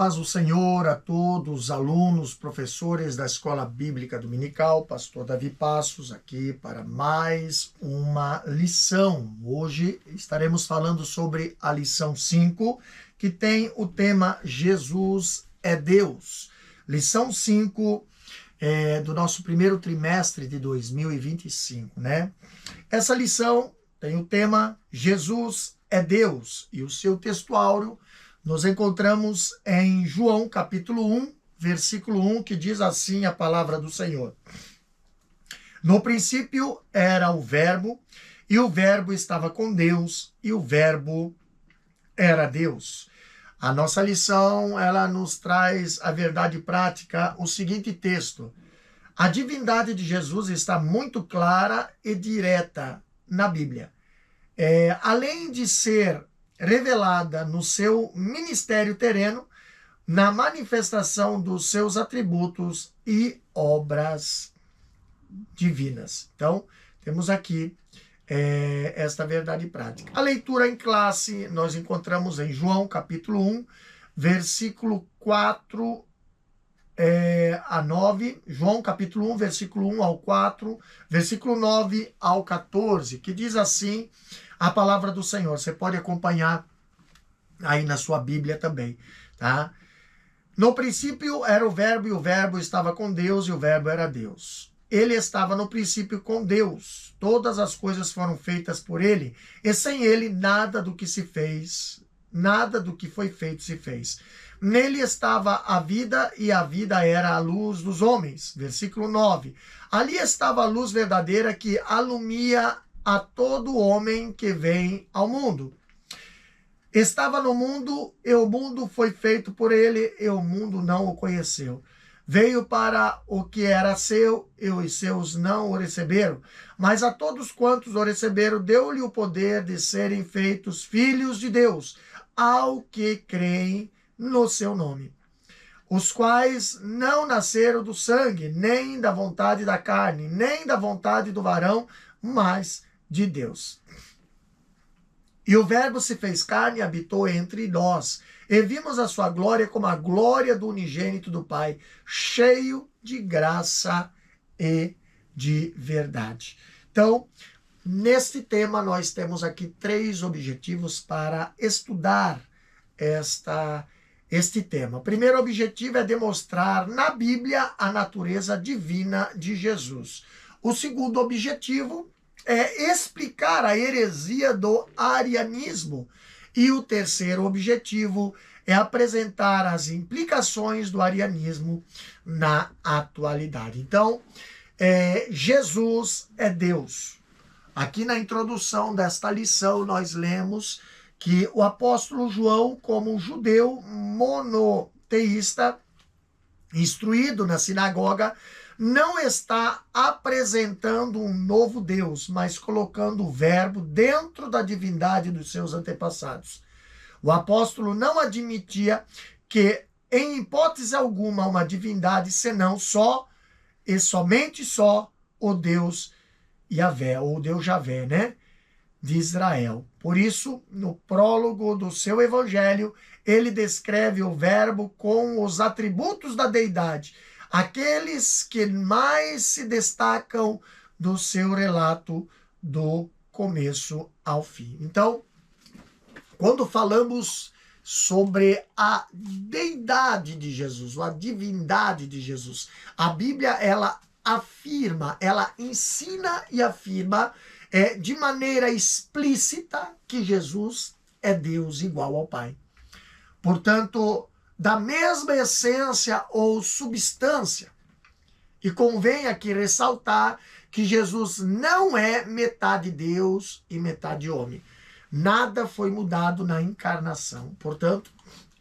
paz do Senhor a todos os alunos, professores da Escola Bíblica Dominical, Pastor Davi Passos, aqui para mais uma lição. Hoje estaremos falando sobre a lição 5, que tem o tema Jesus é Deus. Lição 5 do nosso primeiro trimestre de 2025, né? Essa lição tem o tema Jesus é Deus e o seu textuário nos encontramos em João capítulo 1, versículo 1, que diz assim a palavra do Senhor. No princípio era o Verbo, e o Verbo estava com Deus, e o Verbo era Deus. A nossa lição, ela nos traz a verdade prática, o seguinte texto. A divindade de Jesus está muito clara e direta na Bíblia. Além de ser revelada no seu ministério terreno, na manifestação dos seus atributos e obras divinas. Então, temos aqui esta verdade prática. A leitura em classe nós encontramos em João, capítulo 1, versículo 4 a 9, João, capítulo 1, versículo 1 ao 4, versículo 9 ao 14, que diz assim a palavra do Senhor. Você pode acompanhar aí na sua Bíblia também, tá? No princípio era o Verbo, e o Verbo estava com Deus, e o Verbo era Deus. Ele estava no princípio com Deus. Todas as coisas foram feitas por ele, e sem ele nada do que se fez, nada do que foi feito se fez. Nele estava a vida, e a vida era a luz dos homens. Versículo 9. Ali estava a luz verdadeira que alumia a todo homem que vem ao mundo. Estava no mundo, e o mundo foi feito por ele, e o mundo não o conheceu. Veio para o que era seu, e os seus não o receberam. Mas a todos quantos o receberam, deu-lhe o poder de serem feitos filhos de Deus, ao que creem no seu nome. Os quais não nasceram do sangue, nem da vontade da carne, nem da vontade do varão, mas de Deus. E o Verbo se fez carne e habitou entre nós, e vimos a sua glória como a glória do unigênito do Pai, cheio de graça e de verdade. Então, neste tema, nós temos aqui 3 objetivos para estudar este tema. O primeiro objetivo é demonstrar na Bíblia a natureza divina de Jesus. O segundo objetivo é explicar a heresia do arianismo. E o terceiro objetivo é apresentar as implicações do arianismo na atualidade. Então, Jesus é Deus. Aqui na introdução desta lição, nós lemos que o apóstolo João, como judeu monoteísta, instruído na sinagoga, não está apresentando um novo Deus, mas colocando o Verbo dentro da divindade dos seus antepassados. O apóstolo não admitia que, em hipótese alguma, uma divindade senão só e somente só o Deus Yahvé, ou o Deus Javé, né? De Israel. Por isso, no prólogo do seu evangelho, ele descreve o Verbo com os atributos da deidade, aqueles que mais se destacam do seu relato do começo ao fim. Então, quando falamos sobre a deidade de Jesus, a divindade de Jesus, a Bíblia, ela afirma, ela ensina e afirma de maneira explícita que Jesus é Deus igual ao Pai. Portanto, da mesma essência ou substância. E convém aqui ressaltar que Jesus não é metade Deus e metade homem. Nada foi mudado na encarnação. Portanto,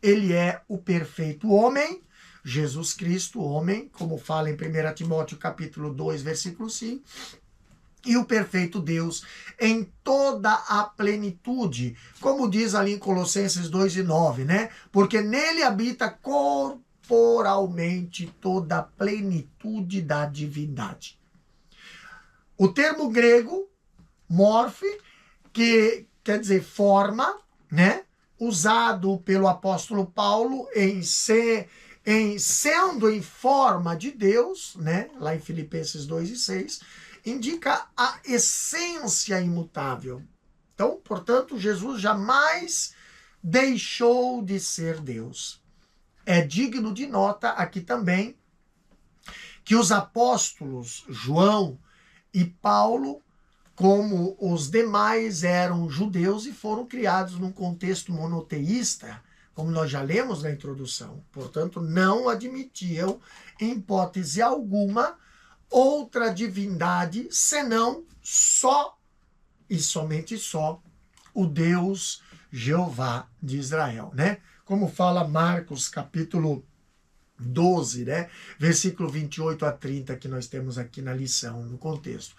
ele é o perfeito homem, Jesus Cristo, homem, como fala em 1 Timóteo capítulo 2, versículo 5, e o perfeito Deus em toda a plenitude, como diz ali em Colossenses 2:9, né? Porque nele habita corporalmente toda a plenitude da divindade. O termo grego, morfe, que quer dizer forma, né? usado pelo apóstolo Paulo sendo em forma de Deus, né? Lá em Filipenses 2:6, indica a essência imutável. Então, portanto, Jesus jamais deixou de ser Deus. É digno de nota aqui também que os apóstolos João e Paulo, como os demais, eram judeus e foram criados num contexto monoteísta, como nós já lemos na introdução. Portanto, não admitiam, em hipótese alguma, outra divindade senão só e somente só o Deus Jeová de Israel, né? Como fala Marcos capítulo 12, né? Versículo 28 a 30, que nós temos aqui na lição, no contexto.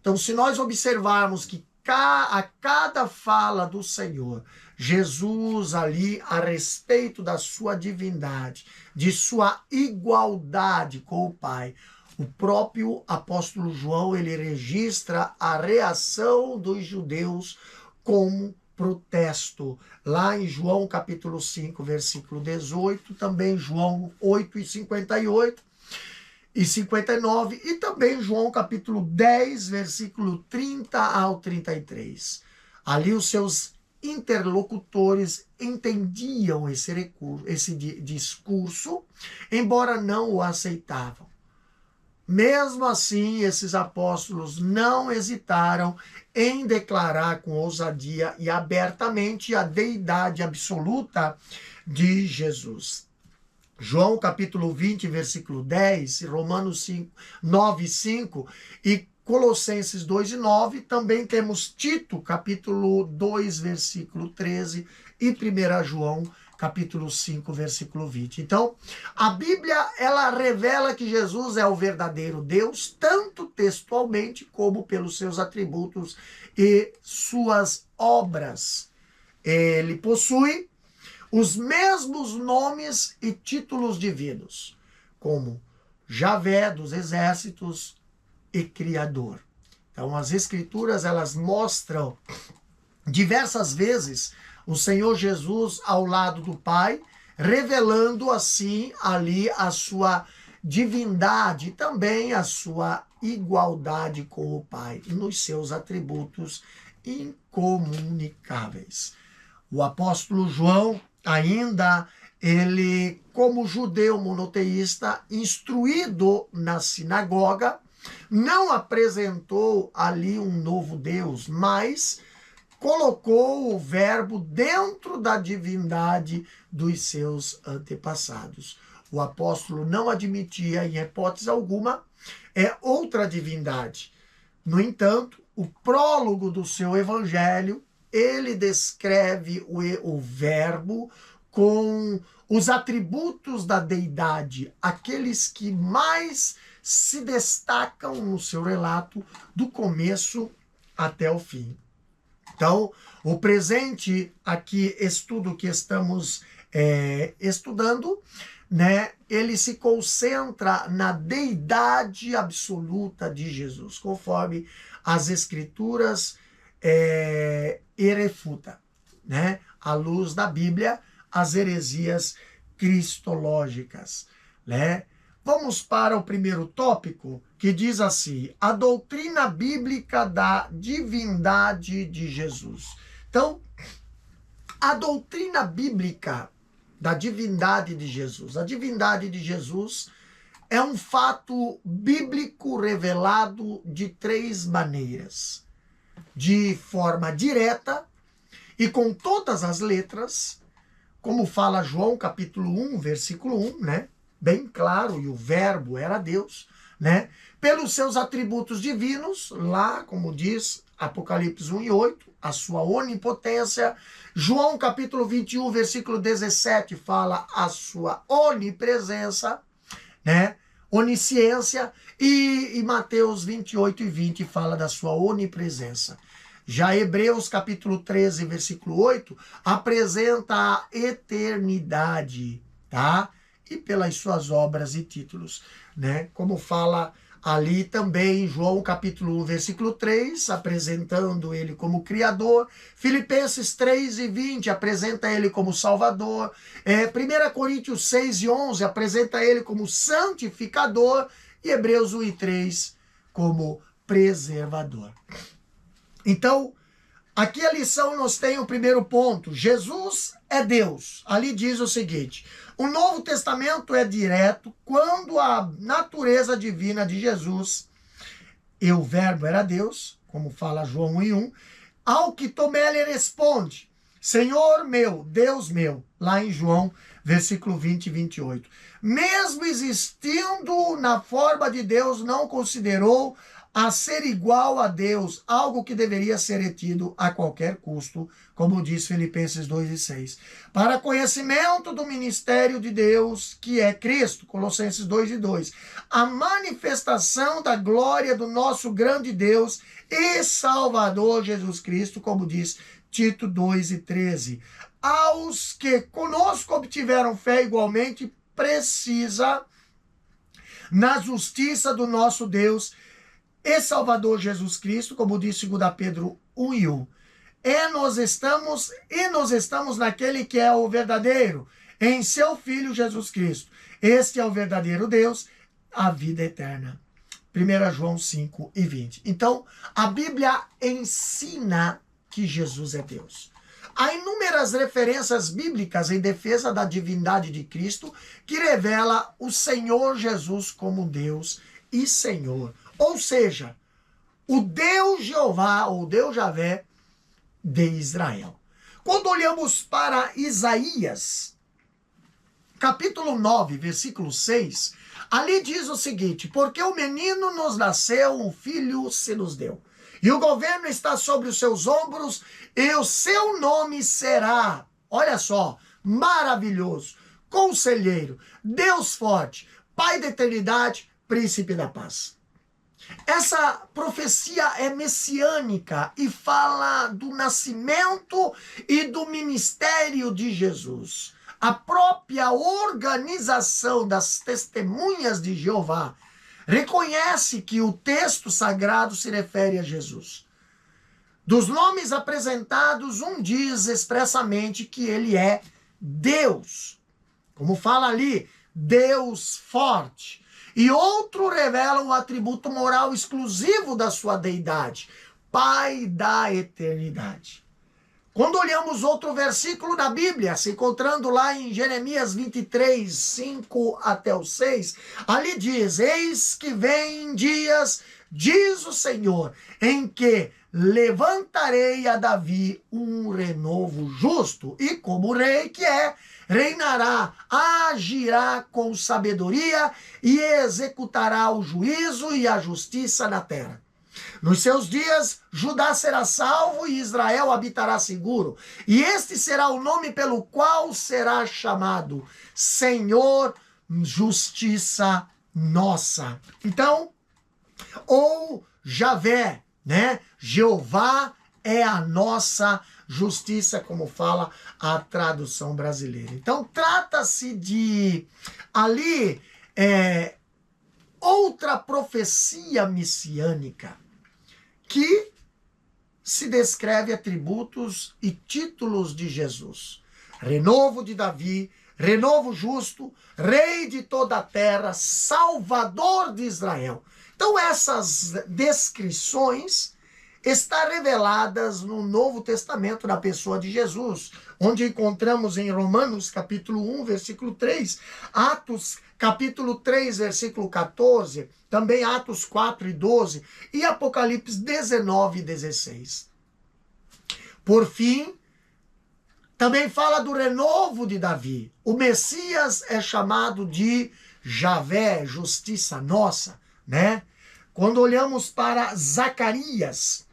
Então, se nós observarmos que a cada fala do Senhor, Jesus ali a respeito da sua divindade, de sua igualdade com o Pai, o próprio apóstolo João, ele registra a reação dos judeus como protesto. Lá em João capítulo 5, versículo 18, também João 8:58 e 59, e também João capítulo 10, versículo 30 ao 33. Ali os seus interlocutores entendiam esse discurso, embora não o aceitavam. Mesmo assim, esses apóstolos não hesitaram em declarar com ousadia e abertamente a deidade absoluta de Jesus. João capítulo 20, versículo 10, Romanos 9:5 e Colossenses 2:9, também temos Tito capítulo 2, versículo 13 e 1 João capítulo 5, versículo 20. Então, a Bíblia, ela revela que Jesus é o verdadeiro Deus, tanto textualmente como pelos seus atributos e suas obras. Ele possui os mesmos nomes e títulos divinos, como Javé dos exércitos e Criador. Então, as Escrituras, elas mostram diversas vezes o Senhor Jesus ao lado do Pai, revelando assim ali a sua divindade e também a sua igualdade com o Pai e nos seus atributos incomunicáveis. O apóstolo João, ainda, ele, como judeu monoteísta, instruído na sinagoga, não apresentou ali um novo Deus, mas colocou o verbo dentro da divindade dos seus antepassados. O apóstolo não admitia, em hipótese alguma, outra divindade. No entanto, o prólogo do seu evangelho, ele descreve o verbo com os atributos da deidade, aqueles que mais se destacam no seu relato do começo até o fim. Então, o presente aqui, estudo que estamos estudando, né, ele se concentra na deidade absoluta de Jesus, conforme as Escrituras refuta, né, à luz da Bíblia, as heresias cristológicas, né? Vamos para o primeiro tópico, que diz assim: a doutrina bíblica da divindade de Jesus. Então, a doutrina bíblica da divindade de Jesus. A divindade de Jesus é um fato bíblico revelado de três maneiras: de forma direta e com todas as letras, como fala João capítulo 1, versículo 1, né? Bem claro, e o verbo era Deus, né? Pelos seus atributos divinos, lá, como diz Apocalipse 1:8, a sua onipotência. João capítulo 21, versículo 17, fala a sua onipresença, né? Onisciência. E Mateus 28:20 fala da sua onipresença. Já Hebreus capítulo 13, versículo 8, apresenta a eternidade, tá? E pelas suas obras e títulos, né? Como fala ali também, João capítulo 1, versículo 3, apresentando ele como Criador. Filipenses 3:20 apresenta ele como Salvador. 1 Coríntios 6:11 apresenta ele como Santificador. E Hebreus 1:3 como Preservador. Então, aqui a lição nos tem o primeiro ponto. Jesus é Deus. Ali diz o seguinte: o Novo Testamento é direto quando a natureza divina de Jesus, e o verbo era Deus, como fala João 1:1, ao que Tomé lhe responde: Senhor meu, Deus meu, lá em João, versículo 20 e 28. Mesmo existindo na forma de Deus, não considerou a ser igual a Deus, algo que deveria ser retido a qualquer custo, como diz Filipenses 2:6. Para conhecimento do ministério de Deus, que é Cristo, Colossenses 2:2. A manifestação da glória do nosso grande Deus e Salvador Jesus Cristo, como diz Tito 2:13. Aos que conosco obtiveram fé igualmente precisa, na justiça do nosso Deus e Salvador Jesus Cristo, como diz 2 Pedro 1:1. E nós estamos naquele que é o verdadeiro, em seu Filho Jesus Cristo. Este é o verdadeiro Deus, a vida eterna. 1 João 5:20. Então, a Bíblia ensina que Jesus é Deus. Há inúmeras referências bíblicas em defesa da divindade de Cristo que revela o Senhor Jesus como Deus e Senhor. Ou seja, o Deus Jeová, ou Deus Javé de Israel. Quando olhamos para Isaías, capítulo 9, versículo 6, ali diz o seguinte: porque o menino nos nasceu, um filho se nos deu. E o governo está sobre os seus ombros, e o seu nome será, olha só, maravilhoso, conselheiro, Deus forte, Pai da eternidade, príncipe da paz. Essa profecia é messiânica e fala do nascimento e do ministério de Jesus. A própria organização das testemunhas de Jeová reconhece que o texto sagrado se refere a Jesus. Dos nomes apresentados, um diz expressamente que ele é Deus. Como fala ali, Deus forte. E outro revela um atributo moral exclusivo da sua deidade, Pai da eternidade. Quando olhamos outro versículo da Bíblia, se encontrando lá em Jeremias 23, 5 até o 6, ali diz: eis que vem dias, diz o Senhor, em que levantarei a Davi um renovo justo, e como rei que é, reinará, agirá com sabedoria e executará o juízo e a justiça na terra. Nos seus dias, Judá será salvo e Israel habitará seguro. E este será o nome pelo qual será chamado Senhor, justiça nossa. Então, ou Javé, né? Jeová é a nossa justiça, como fala a tradução brasileira. Então, trata-se de, ali, outra profecia messiânica que se descreve atributos e títulos de Jesus. Renovo de Davi, renovo justo, rei de toda a terra, salvador de Israel. Então, essas descrições estão reveladas no Novo Testamento, na pessoa de Jesus, onde encontramos em Romanos capítulo 1, versículo 3, Atos capítulo 3, versículo 14, também Atos 4 e 12, e Apocalipse 19 e 16. Por fim, também fala do renovo de Davi. O Messias é chamado de Javé, justiça nossa, né? Quando olhamos para Zacarias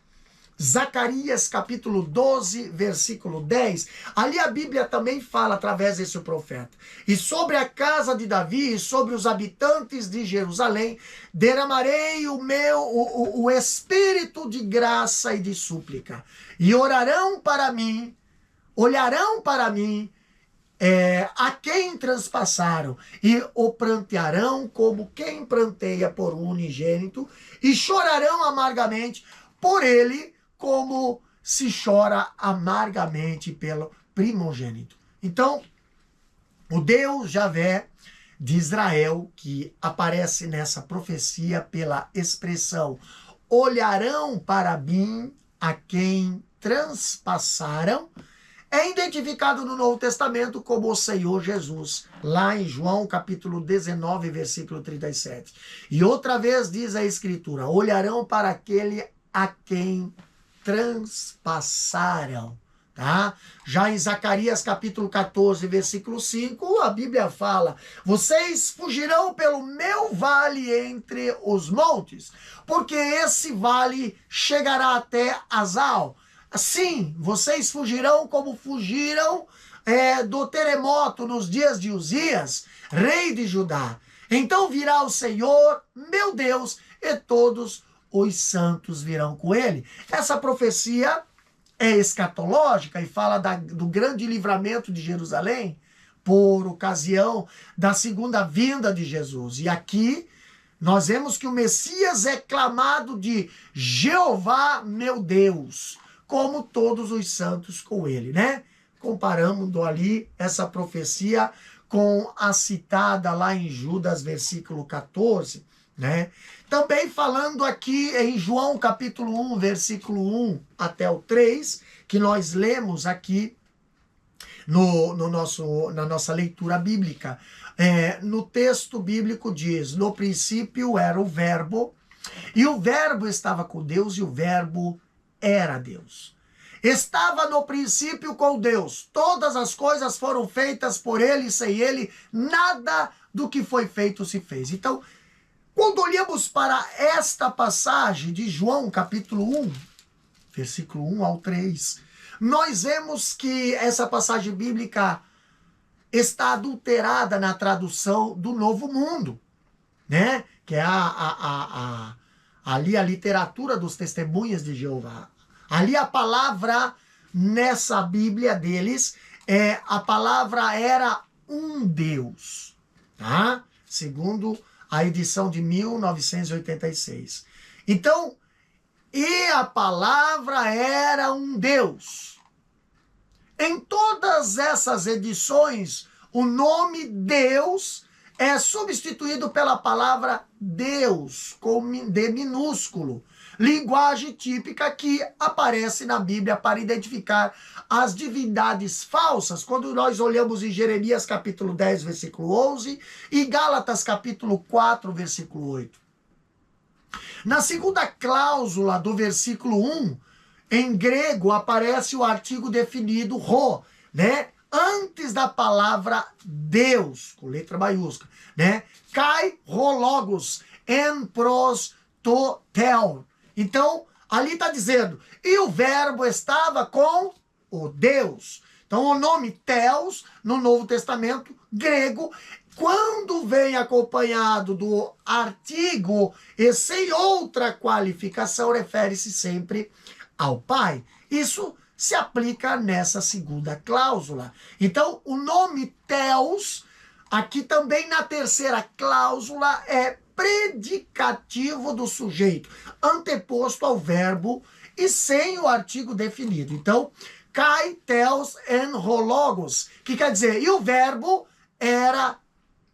capítulo 12, versículo 10, ali a Bíblia também fala através desse profeta: e sobre a casa de Davi e sobre os habitantes de Jerusalém derramarei o espírito de graça e de súplica, e orarão para mim, olharão para mim, a quem transpassaram, e o prantearão como quem pranteia por um unigênito, e chorarão amargamente por ele, como se chora amargamente pelo primogênito. Então, o Deus Javé de Israel, que aparece nessa profecia pela expressão olharão para mim a quem transpassaram, é identificado no Novo Testamento como o Senhor Jesus, lá em João capítulo 19, versículo 37. E outra vez diz a Escritura, olharão para aquele a quem transpassaram. Tá? Já em Zacarias capítulo 14, versículo 5, a Bíblia fala, vocês fugirão pelo meu vale entre os montes, porque esse vale chegará até Azal. Sim, vocês fugirão como fugiram do terremoto nos dias de Uzias, rei de Judá. Então virá o Senhor, meu Deus, e todos os santos virão com ele. Essa profecia é escatológica e fala do grande livramento de Jerusalém por ocasião da segunda vinda de Jesus. E aqui nós vemos que o Messias é clamado de Jeová, meu Deus, como todos os santos com ele, né? Comparando ali essa profecia com a citada lá em Judas, versículo 14, né? Também falando aqui em João capítulo 1, versículo 1 até o 3, que nós lemos aqui na nossa leitura bíblica. No texto bíblico diz, no princípio era o verbo, e o verbo estava com Deus, e o verbo era Deus. Estava no princípio com Deus. Todas as coisas foram feitas por ele, e sem ele, nada do que foi feito se fez. Então, quando olhamos para esta passagem de João, capítulo 1, versículo 1 ao 3, nós vemos que essa passagem bíblica está adulterada na tradução do Novo Mundo, né? Que é ali a literatura dos testemunhas de Jeová. Ali a palavra nessa Bíblia deles, a palavra era um Deus, tá? Segundo a edição de 1986. Então, e a palavra era um Deus. Em todas essas edições, o nome Deus é substituído pela palavra Deus, com D minúsculo. Linguagem típica que aparece na Bíblia para identificar as divindades falsas, quando nós olhamos em Jeremias capítulo 10, versículo 11, e Gálatas capítulo 4, versículo 8. Na segunda cláusula do versículo 1, em grego aparece o artigo definido ro, né? Antes da palavra Deus, com letra maiúscula, né? Kai ro logos, en pros to tel. Então, ali está dizendo, e o verbo estava com o Deus. Então, o nome Theos, no Novo Testamento grego, quando vem acompanhado do artigo e sem outra qualificação, refere-se sempre ao Pai. Isso se aplica nessa segunda cláusula. Então, o nome Theos, aqui também na terceira cláusula, é predicativo do sujeito, anteposto ao verbo e sem o artigo definido. Então, kai, theos, en hologos, que quer dizer, e o verbo era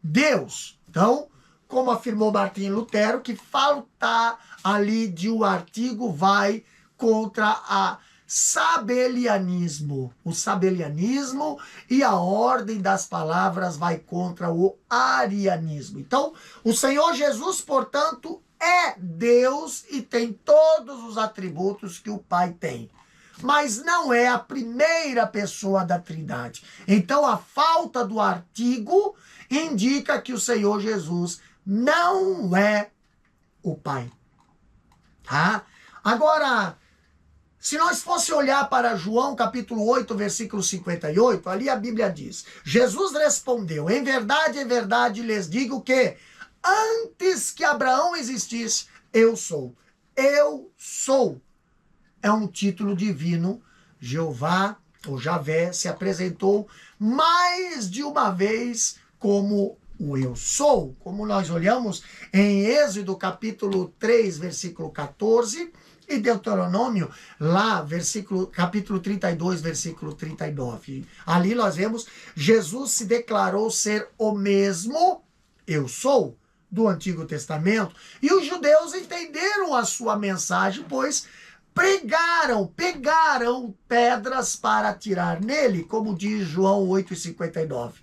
Deus. Então, como afirmou Martim Lutero, que faltar ali de um artigo vai contra a sabelianismo. O sabelianismo e a ordem das palavras vai contra o arianismo. Então, o Senhor Jesus, portanto, é Deus e tem todos os atributos que o Pai tem. Mas não é a primeira pessoa da Trindade. Então, a falta do artigo indica que o Senhor Jesus não é o Pai. Tá? Agora, se nós fosse olhar para João capítulo 8, versículo 58, ali a Bíblia diz, Jesus respondeu, em verdade lhes digo que antes que Abraão existisse, eu sou. Eu sou. É um título divino. Jeová, ou Javé, se apresentou mais de uma vez como o eu sou, como nós olhamos em Êxodo capítulo 3, versículo 14, e Deuteronômio, lá, capítulo 32, versículo 39. Ali nós vemos, Jesus se declarou ser o mesmo eu sou do Antigo Testamento, e os judeus entenderam a sua mensagem, pois pegaram pedras para atirar nele, como diz João 8,59.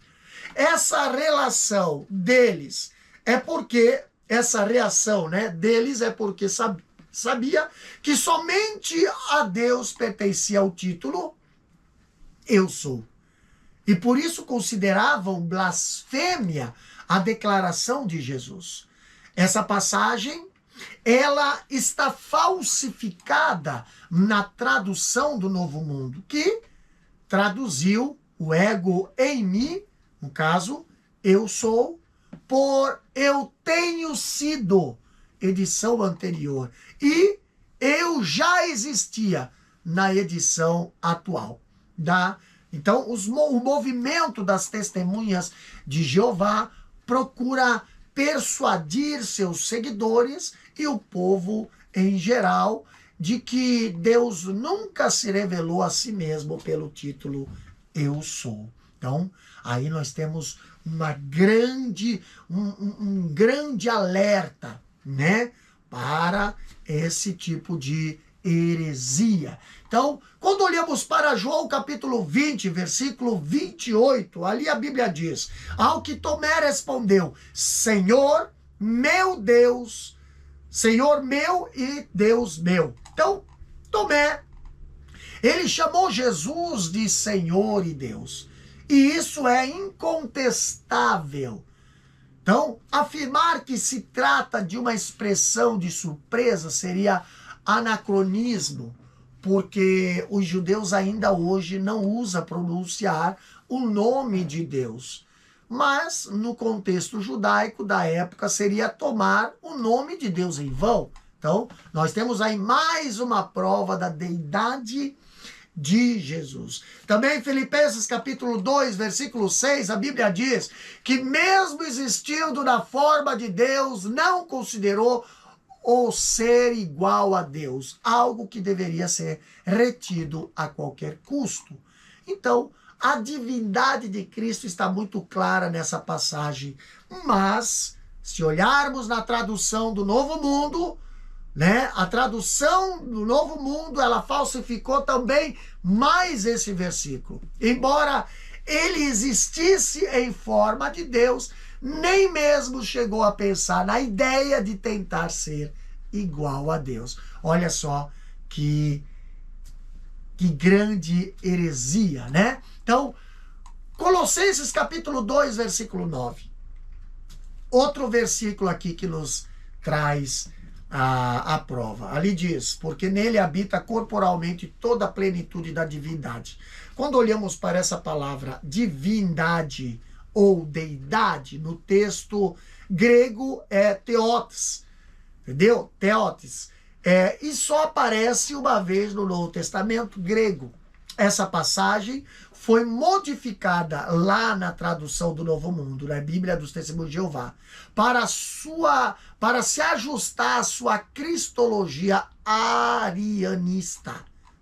Essa relação deles é porque, essa reação, né, deles é porque sabia que somente a Deus pertencia o título eu sou. E por isso consideravam blasfêmia a declaração de Jesus. Essa passagem, ela está falsificada na tradução do Novo Mundo, que traduziu o ego em mim, no caso, eu sou, por eu tenho sido, edição anterior, e eu já existia na edição atual. Então, o movimento das testemunhas de Jeová procura persuadir seus seguidores e o povo em geral de que Deus nunca se revelou a si mesmo pelo título Eu Sou. Então, aí nós temos um grande alerta, né, para esse tipo de heresia. Então, quando olhamos para João capítulo 20, versículo 28, ali a Bíblia diz: ao que Tomé respondeu, Senhor meu e Deus meu. Então, Tomé, ele chamou Jesus de Senhor e Deus. E isso é incontestável. Então, afirmar que se trata de uma expressão de surpresa seria anacronismo, porque os judeus ainda hoje não usam pronunciar o nome de Deus. Mas, no contexto judaico da época, seria tomar o nome de Deus em vão. Então, nós temos aí mais uma prova da deidade de Jesus. Também em Filipenses capítulo 2, versículo 6, a Bíblia diz que mesmo existindo na forma de Deus, não considerou o ser igual a Deus, algo que deveria ser retido a qualquer custo. Então, a divindade de Cristo está muito clara nessa passagem, mas se olharmos na tradução do Novo Mundo, né? A tradução do Novo Mundo, ela falsificou também mais esse versículo. Embora ele existisse em forma de Deus, nem mesmo chegou a pensar na ideia de tentar ser igual a Deus. Olha só que grande heresia, né? Então, Colossenses capítulo 2, versículo 9. Outro versículo aqui que nos traz a prova. Ali diz, porque nele habita corporalmente toda a plenitude da divindade. Quando olhamos para essa palavra divindade ou deidade, no texto grego é theotes, entendeu? Theotes. E só aparece uma vez no Novo Testamento grego. Essa passagem foi modificada lá na tradução do Novo Mundo, na Bíblia dos Testemunhos de Jeová, para se ajustar à sua cristologia arianista,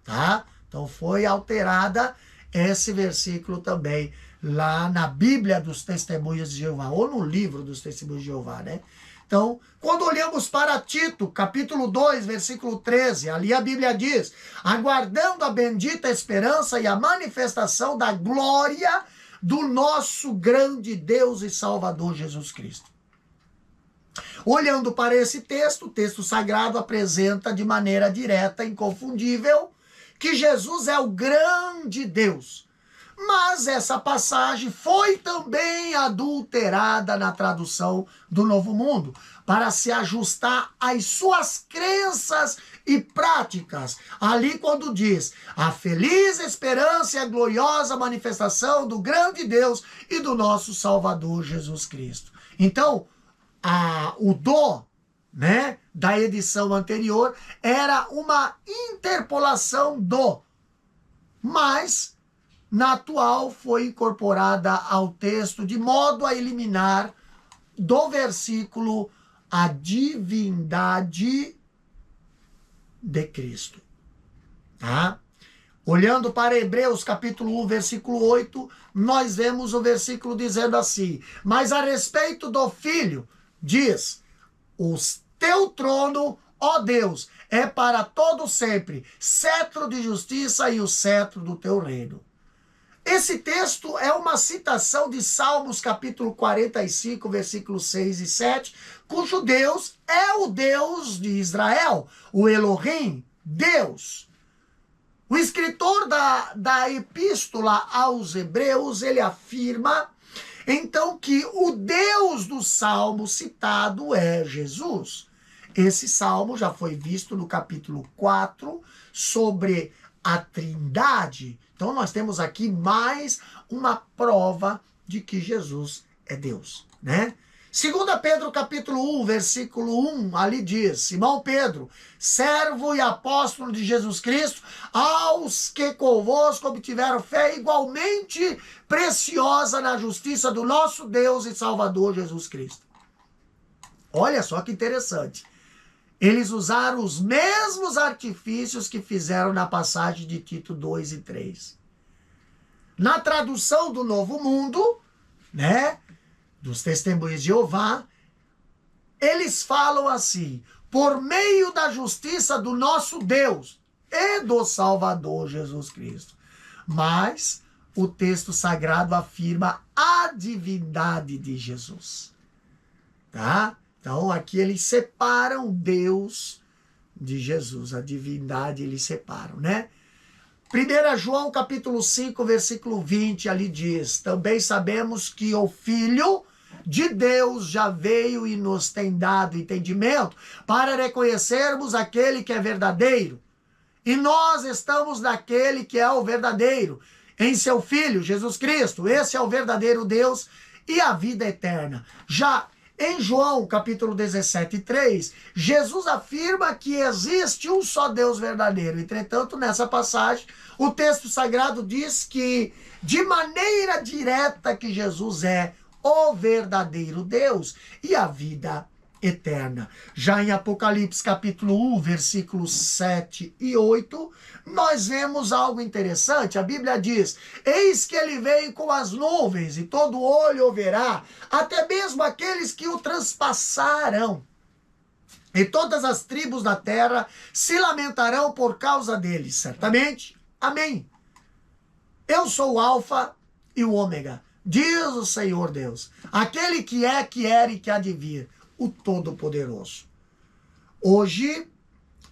tá? Então foi alterada esse versículo também lá na Bíblia dos Testemunhos de Jeová, ou no livro dos Testemunhos de Jeová, né? Então, quando olhamos para Tito, capítulo 2, versículo 13, ali a Bíblia diz, aguardando a bendita esperança e a manifestação da glória do nosso grande Deus e Salvador Jesus Cristo. Olhando para esse texto, o texto sagrado apresenta de maneira direta e inconfundível que Jesus é o grande Deus. Mas essa passagem foi também adulterada na tradução do Novo Mundo, para se ajustar às suas crenças e práticas. Ali quando diz, a feliz esperança e a gloriosa manifestação do grande Deus e do nosso Salvador Jesus Cristo. Então, o do, né, da edição anterior era uma interpolação do, mas na atual foi incorporada ao texto de modo a eliminar do versículo a divindade de Cristo. Tá? Olhando para Hebreus capítulo 1, versículo 8, nós vemos o versículo dizendo assim: mas a respeito do Filho, diz, o teu trono, ó Deus, é para todo sempre, cetro de justiça e o cetro do teu reino. Esse texto é uma citação de Salmos capítulo 45, versículos 6 e 7, cujo Deus é o Deus de Israel, o Elohim, Deus. O escritor da epístola aos Hebreus, ele afirma, então, que o Deus do Salmo citado é Jesus. Esse Salmo já foi visto no capítulo 4, sobre a Trindade. Então, nós temos aqui mais uma prova de que Jesus é Deus, né? 2 Pedro capítulo 1, versículo 1, ali diz: Simão Pedro, servo e apóstolo de Jesus Cristo, aos que convosco obtiveram fé igualmente preciosa na justiça do nosso Deus e Salvador Jesus Cristo. Olha só que interessante. Eles usaram os mesmos artifícios que fizeram na passagem de Tito 2 e 3. Na tradução do Novo Mundo, né, dos Testemunhos de Jeová, eles falam assim: por meio da justiça do nosso Deus e do Salvador Jesus Cristo. Mas o texto sagrado afirma a divindade de Jesus. Tá? Então aqui eles separam Deus de Jesus, a divindade eles separam, né? 1 João capítulo 5, versículo 20, ali diz: também sabemos que o Filho de Deus já veio e nos tem dado entendimento para reconhecermos aquele que é verdadeiro. E nós estamos naquele que é o verdadeiro, em seu Filho, Jesus Cristo. Esse é o verdadeiro Deus e a vida eterna. Já em João capítulo 17, 3, Jesus afirma que existe um só Deus verdadeiro. Entretanto, nessa passagem, o texto sagrado diz que, de maneira direta, que Jesus é o verdadeiro Deus e a vida eterna. Já em Apocalipse capítulo 1, versículos 7 e 8, nós vemos algo interessante. A Bíblia diz: eis que ele veio com as nuvens e todo olho o verá, até mesmo aqueles que o transpassaram. E todas as tribos da terra se lamentarão por causa dele, certamente. Amém. Eu sou o Alfa e o Ômega, diz o Senhor Deus, aquele que é, que era e que há de vir, o Todo-Poderoso. Hoje,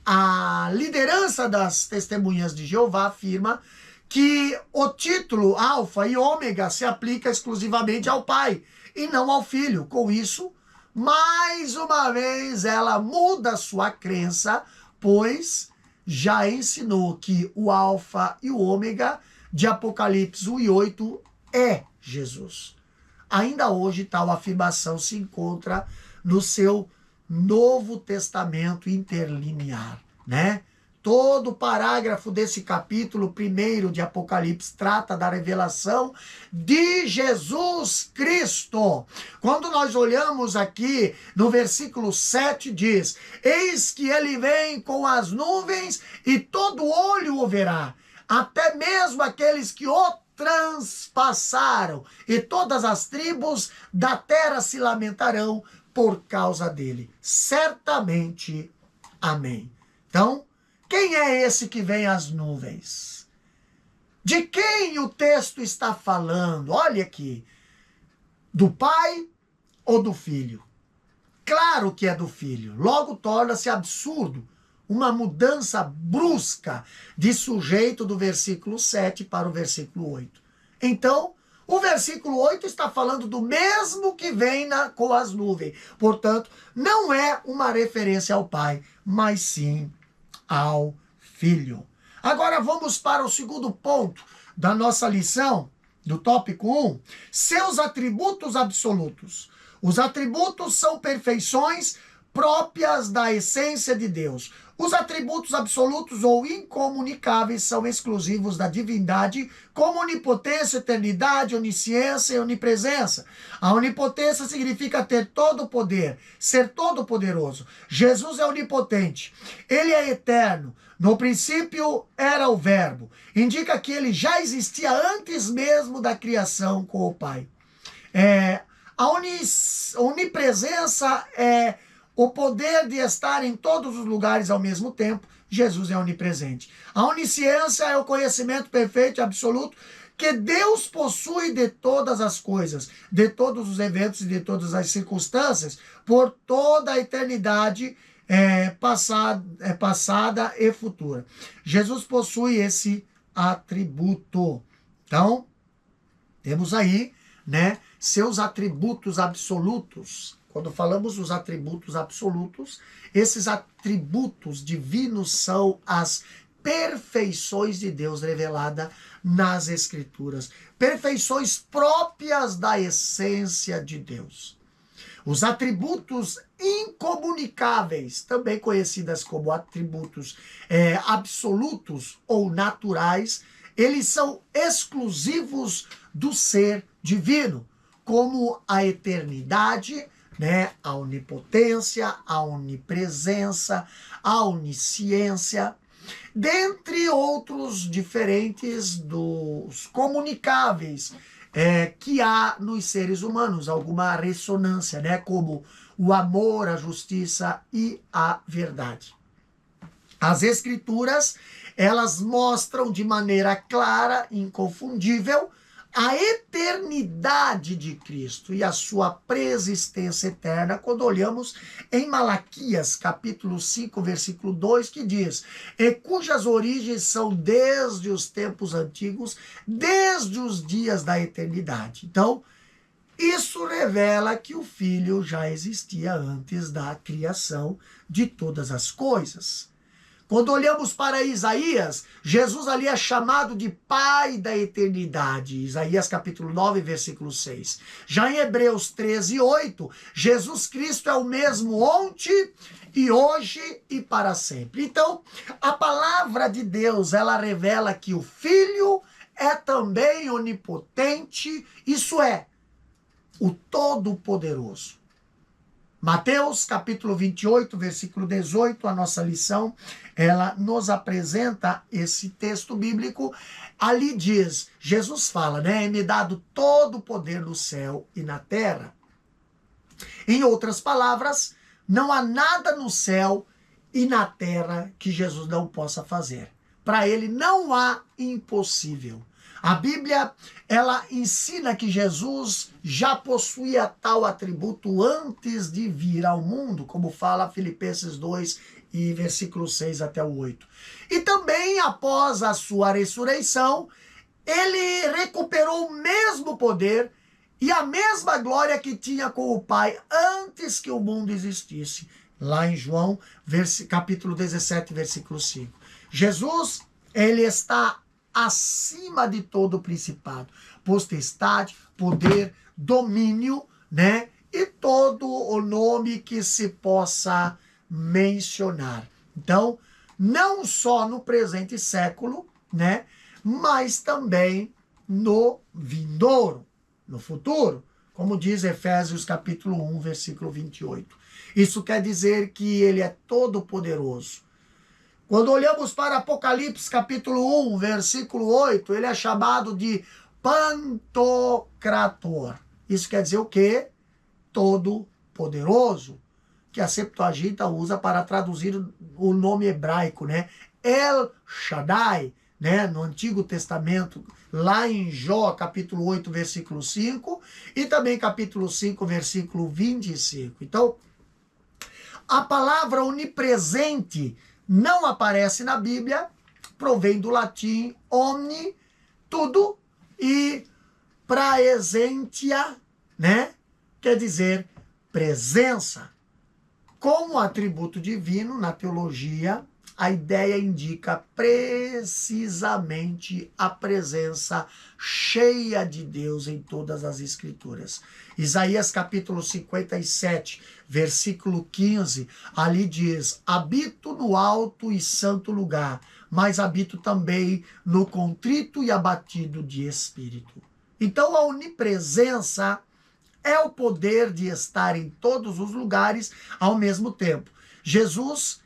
a liderança das Testemunhas de Jeová afirma que o título Alfa e Ômega se aplica exclusivamente ao Pai e não ao Filho. Com isso, mais uma vez, ela muda sua crença, pois já ensinou que o Alfa e o Ômega de Apocalipse 1 e 8 é Jesus. Ainda hoje, tal afirmação se encontra no seu Novo Testamento interlinear, né? Todo o parágrafo desse capítulo 1 de Apocalipse trata da revelação de Jesus Cristo. Quando nós olhamos aqui no versículo 7 diz: eis que ele vem com as nuvens e todo olho o verá, até mesmo aqueles que o transpassaram, e todas as tribos da terra se lamentarão por causa dele. Certamente. Amém. Então, quem é esse que vem às nuvens? De quem o texto está falando? Olha aqui. Do Pai ou do Filho? Claro que é do Filho. Logo torna-se absurdo uma mudança brusca de sujeito do versículo 7 para o versículo 8. Então, o versículo 8 está falando do mesmo que vem com as nuvens. Portanto, não é uma referência ao Pai, mas sim ao Filho. Agora vamos para o segundo ponto da nossa lição, do tópico 1. Seus atributos absolutos. Os atributos são perfeições próprias da essência de Deus. Os atributos absolutos ou incomunicáveis são exclusivos da divindade, como onipotência, eternidade, onisciência e onipresença. A onipotência significa ter todo o poder, ser todo poderoso. Jesus é onipotente, ele é eterno. No princípio era o Verbo. Indica que ele já existia antes mesmo da criação com o Pai. A onipresença é o poder de estar em todos os lugares ao mesmo tempo. Jesus é onipresente. A onisciência é o conhecimento perfeito e absoluto que Deus possui de todas as coisas, de todos os eventos e de todas as circunstâncias, por toda a eternidade passada e futura. Jesus possui esse atributo. Então, temos aí, né, seus atributos absolutos. Quando falamos dos atributos absolutos, esses atributos divinos são as perfeições de Deus revelada nas Escrituras. Perfeições próprias da essência de Deus. Os atributos incomunicáveis, também conhecidas como atributos absolutos ou naturais, eles são exclusivos do ser divino, como a eternidade, né, a onipotência, a onipresença, a onisciência, dentre outros diferentes dos comunicáveis que há nos seres humanos, alguma ressonância, né, como o amor, a justiça e a verdade. As Escrituras, elas mostram de maneira clara, inconfundível, a eternidade de Cristo e a sua preexistência eterna, quando olhamos em Malaquias, capítulo 5, versículo 2, que diz: e cujas origens são desde os tempos antigos, desde os dias da eternidade. Então, isso revela que o Filho já existia antes da criação de todas as coisas. Quando olhamos para Isaías, Jesus ali é chamado de Pai da eternidade. Isaías capítulo 9, versículo 6. Já em Hebreus 13, 8, Jesus Cristo é o mesmo ontem e hoje e para sempre. Então, a palavra de Deus, ela revela que o Filho é também onipotente, isso é, o Todo-Poderoso. Mateus capítulo 28, versículo 18, a nossa lição, ela nos apresenta esse texto bíblico. Ali diz, Jesus fala, né? É-me dado todo o poder no céu e na terra. Em outras palavras, não há nada no céu e na terra que Jesus não possa fazer. Para ele não há impossível. A Bíblia, ela ensina que Jesus já possuía tal atributo antes de vir ao mundo, como fala Filipenses 2, e versículo 6 até o 8. E também, após a sua ressurreição, ele recuperou o mesmo poder e a mesma glória que tinha com o Pai antes que o mundo existisse. Lá em João, capítulo 17, versículo 5. Jesus, ele está acima de todo principado, potestade, poder, domínio, né? E todo o nome que se possa mencionar. Então, não só no presente século, né? Mas também no vindouro, no futuro, como diz Efésios capítulo 1, versículo 28. Isso quer dizer que ele é todo poderoso. Quando olhamos para Apocalipse capítulo 1, versículo 8, ele é chamado de Pantocrator. Isso quer dizer o quê? Todo-poderoso, que a Septuaginta usa para traduzir o nome hebraico, né? El Shaddai, né? No Antigo Testamento, lá em Jó, capítulo 8, versículo 5, e também capítulo 5, versículo 25. Então, a palavra onipresente não aparece na Bíblia, provém do latim omni, tudo, e praesentia, né? Quer dizer presença. Como atributo divino, na teologia, a ideia indica precisamente a presença cheia de Deus em todas as Escrituras. Isaías capítulo 57, versículo 15, ali diz: habito no alto e santo lugar, mas habito também no contrito e abatido de espírito. Então a onipresença é o poder de estar em todos os lugares ao mesmo tempo. Jesus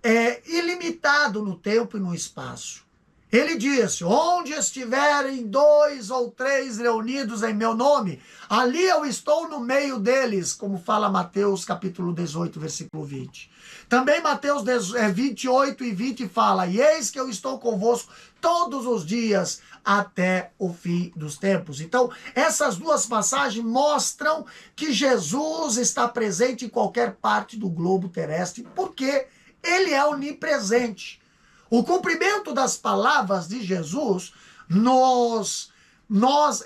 é ilimitado no tempo e no espaço. Ele disse: onde estiverem 2 ou 3 reunidos em meu nome, ali eu estou no meio deles, como fala Mateus capítulo 18, versículo 20. Também Mateus 28 e 20 fala: e eis que eu estou convosco todos os dias até o fim dos tempos. Então, essas duas passagens mostram que Jesus está presente em qualquer parte do globo terrestre, porque ele é onipresente. O cumprimento das palavras de Jesus nós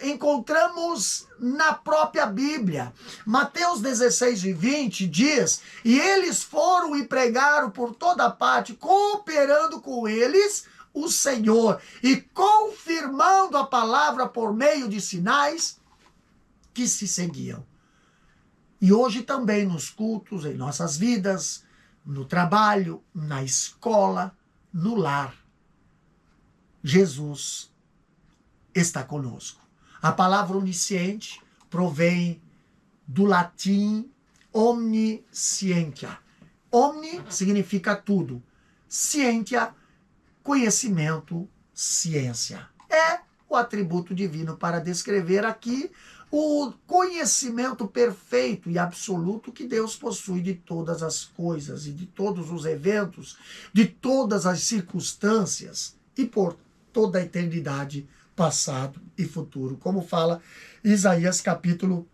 encontramos na própria Bíblia. Mateus 16 e 20 diz: e eles foram e pregaram por toda parte, cooperando com eles o Senhor e confirmando a palavra por meio de sinais que se seguiam. E hoje também nos cultos, em nossas vidas, no trabalho, na escola, no lar, Jesus está conosco. A palavra onisciente provém do latim omniscientia. Omni significa tudo. Scientia, conhecimento, ciência. É o atributo divino para descrever aqui o conhecimento perfeito e absoluto que Deus possui de todas as coisas e de todos os eventos, de todas as circunstâncias e por toda a eternidade, passado e futuro, como fala Isaías capítulo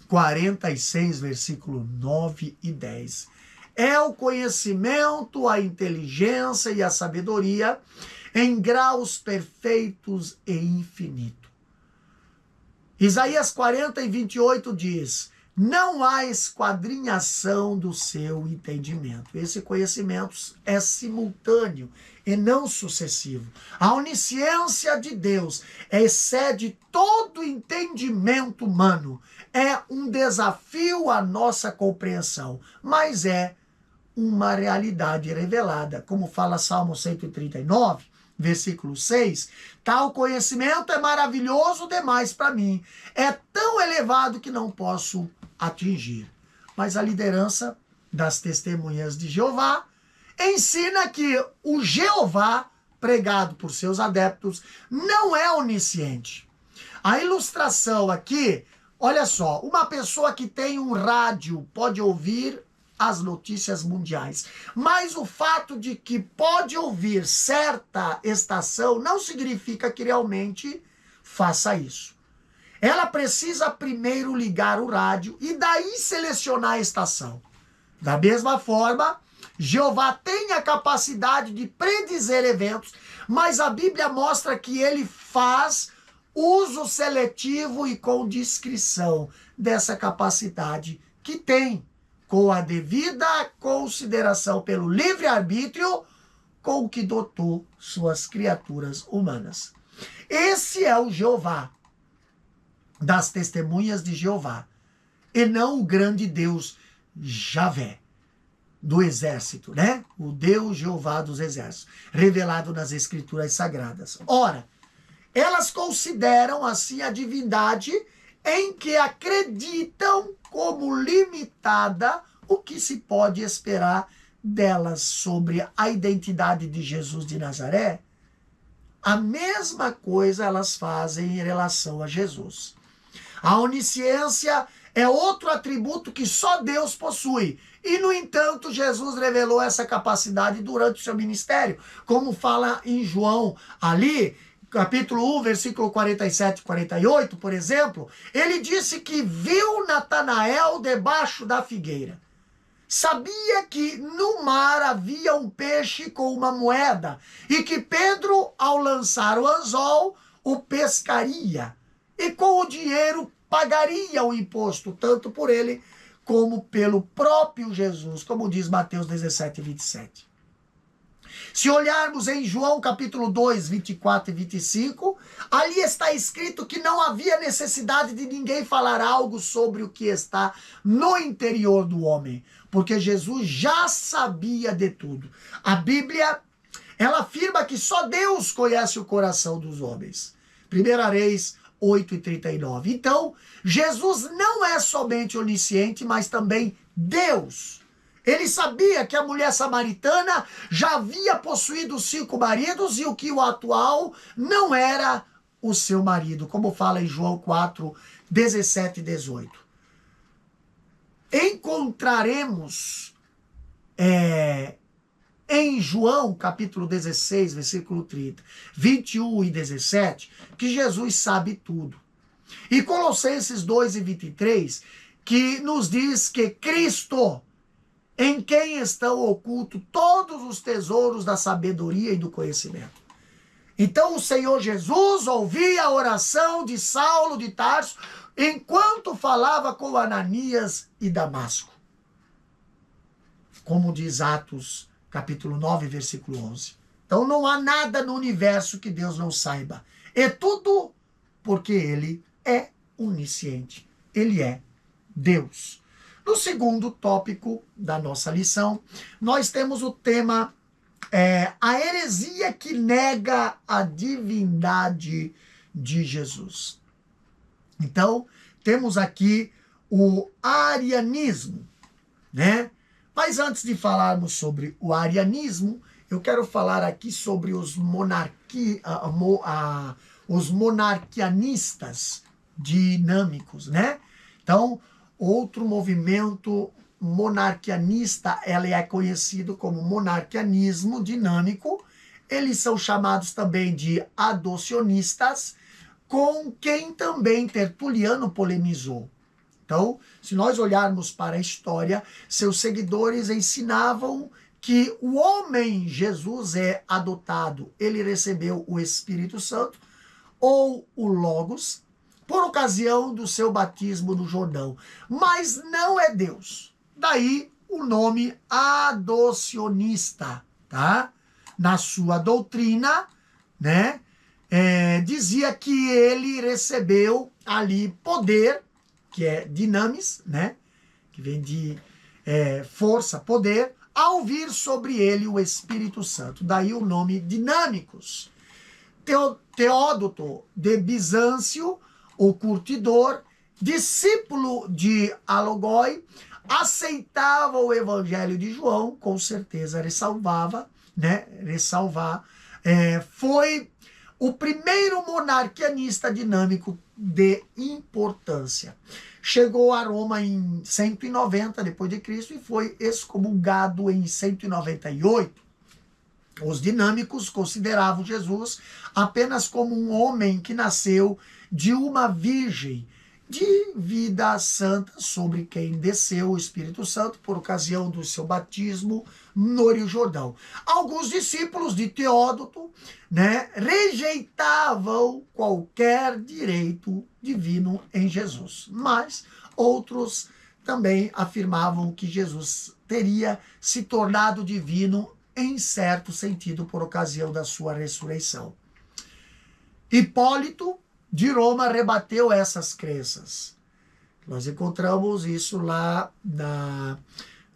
46, versículo 9 e 10. É o conhecimento, a inteligência e a sabedoria em graus perfeitos e infinitos. Isaías 40 e 28 diz: não há esquadrinhação do seu entendimento. Esse conhecimento é simultâneo e não sucessivo. A onisciência de Deus excede todo entendimento humano. É um desafio à nossa compreensão, mas é uma realidade revelada. Como fala Salmo 139, versículo 6, tal conhecimento é maravilhoso demais para mim. É tão elevado que não posso atingir. Mas a liderança das testemunhas de Jeová ensina que o Jeová, pregado por seus adeptos, não é onisciente. A ilustração aqui, olha só, uma pessoa que tem um rádio pode ouvir as notícias mundiais, mas o fato de que pode ouvir certa estação não significa que realmente faça isso. Ela precisa primeiro ligar o rádio e daí selecionar a estação. Da mesma forma, Jeová tem a capacidade de predizer eventos, mas a Bíblia mostra que ele faz uso seletivo e com discrição dessa capacidade que tem, com a devida consideração pelo livre-arbítrio com o que dotou suas criaturas humanas. Esse é o Jeová das testemunhas de Jeová, e não o grande Deus Javé do exército, né? O Deus Jeová dos exércitos, revelado nas Escrituras Sagradas. Ora, elas consideram assim a divindade em que acreditam como limitada o que se pode esperar delas sobre a identidade de Jesus de Nazaré. A mesma coisa elas fazem em relação a Jesus. A onisciência é outro atributo que só Deus possui. E, no entanto, Jesus revelou essa capacidade durante o seu ministério, como fala em João ali, capítulo 1, versículo 47 e 48, por exemplo. Ele disse que viu Natanael debaixo da figueira. Sabia que no mar havia um peixe com uma moeda e que Pedro, ao lançar o anzol, o pescaria e com o dinheiro pagaria o imposto, tanto por ele como pelo próprio Jesus, como diz Mateus 17 e 27. Se olharmos em João capítulo 2, 24 e 25, ali está escrito que não havia necessidade de ninguém falar algo sobre o que está no interior do homem, porque Jesus já sabia de tudo. A Bíblia, ela afirma que só Deus conhece o coração dos homens. 1 Reis 8 e 39. Então, Jesus não é somente onisciente, mas também Deus. Ele sabia que a mulher samaritana já havia possuído 5 maridos e o que o atual não era o seu marido, como fala em João 4, 17 e 18. Encontraremos em João capítulo 16, versículo 30, 21 e 17, que Jesus sabe tudo. E Colossenses 2 e 23, que nos diz que Cristo, em quem estão ocultos todos os tesouros da sabedoria e do conhecimento. Então o Senhor Jesus ouvia a oração de Saulo de Tarso enquanto falava com Ananias e Damasco. Como diz Atos capítulo 9, versículo 11. Então não há nada no universo que Deus não saiba. É tudo porque Ele é onisciente. Ele é Deus. No segundo tópico da nossa lição, nós temos o tema a heresia que nega a divindade de Jesus. Então, temos aqui o arianismo, né? Mas antes de falarmos sobre o arianismo, eu quero falar aqui sobre os monarquianistas dinâmicos, né? Então, outro movimento monarquianista, ele é conhecido como monarquianismo dinâmico. Eles são chamados também de adocionistas, com quem também Tertuliano polemizou. Então, se nós olharmos para a história, seus seguidores ensinavam que o homem Jesus é adotado, ele recebeu o Espírito Santo ou o Logos por ocasião do seu batismo no Jordão, mas não é Deus. Daí o nome adocionista, tá? Na sua doutrina, né, dizia que ele recebeu ali poder, que é dinamis, né, que vem de força, poder, ao vir sobre ele o Espírito Santo. Daí o nome dinâmicos. Teódoto de Bizâncio, o curtidor, discípulo de Alogói, aceitava o evangelho de João, com certeza ressalvar, foi o primeiro monarquianista dinâmico de importância. Chegou a Roma em 190 depois de Cristo e foi excomungado em 198. Os dinâmicos consideravam Jesus apenas como um homem que nasceu de uma virgem, de vida santa, sobre quem desceu o Espírito Santo por ocasião do seu batismo no Rio Jordão. Alguns discípulos de Teódoto, rejeitavam qualquer direito divino em Jesus, mas outros também afirmavam que Jesus teria se tornado divino em certo sentido por ocasião da sua ressurreição. Hipólito de Roma rebateu essas crenças. Nós encontramos isso lá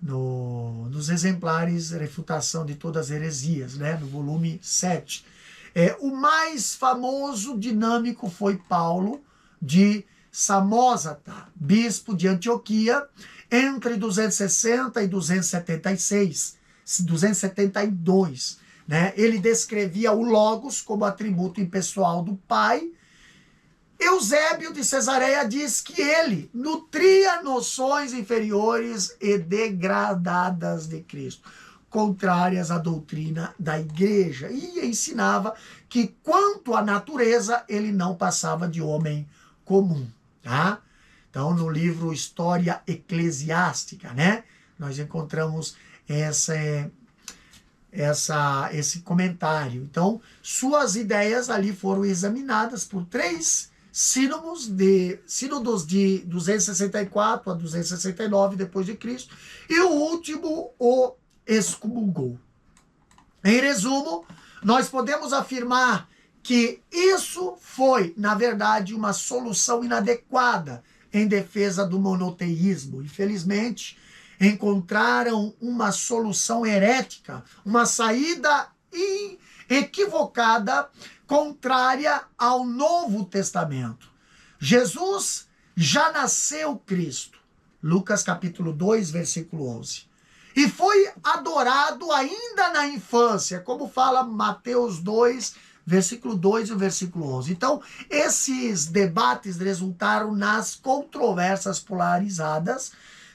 nos exemplares Refutação de Todas as Heresias, no volume 7. O mais famoso dinâmico foi Paulo de Samosata, bispo de Antioquia, entre 260 e 272. Ele descrevia o Logos como atributo impessoal do Pai. Eusébio de Cesareia diz que ele nutria noções inferiores e degradadas de Cristo, contrárias à doutrina da igreja, e ensinava que, quanto à natureza, ele não passava de homem comum. Tá? Então, no livro História Eclesiástica, nós encontramos esse comentário. Então, suas ideias ali foram examinadas por 3 sínodos de 264 a 269 depois de Cristo, e o último o excomungou. Em resumo, nós podemos afirmar que isso foi, na verdade, uma solução inadequada em defesa do monoteísmo. Infelizmente, encontraram uma solução herética, uma saída equivocada, contrária ao Novo Testamento. Jesus já nasceu Cristo. Lucas capítulo 2, versículo 11. E foi adorado ainda na infância, como fala Mateus 2, versículo 2 e o versículo 11. Então, esses debates resultaram nas controvérsias polarizadas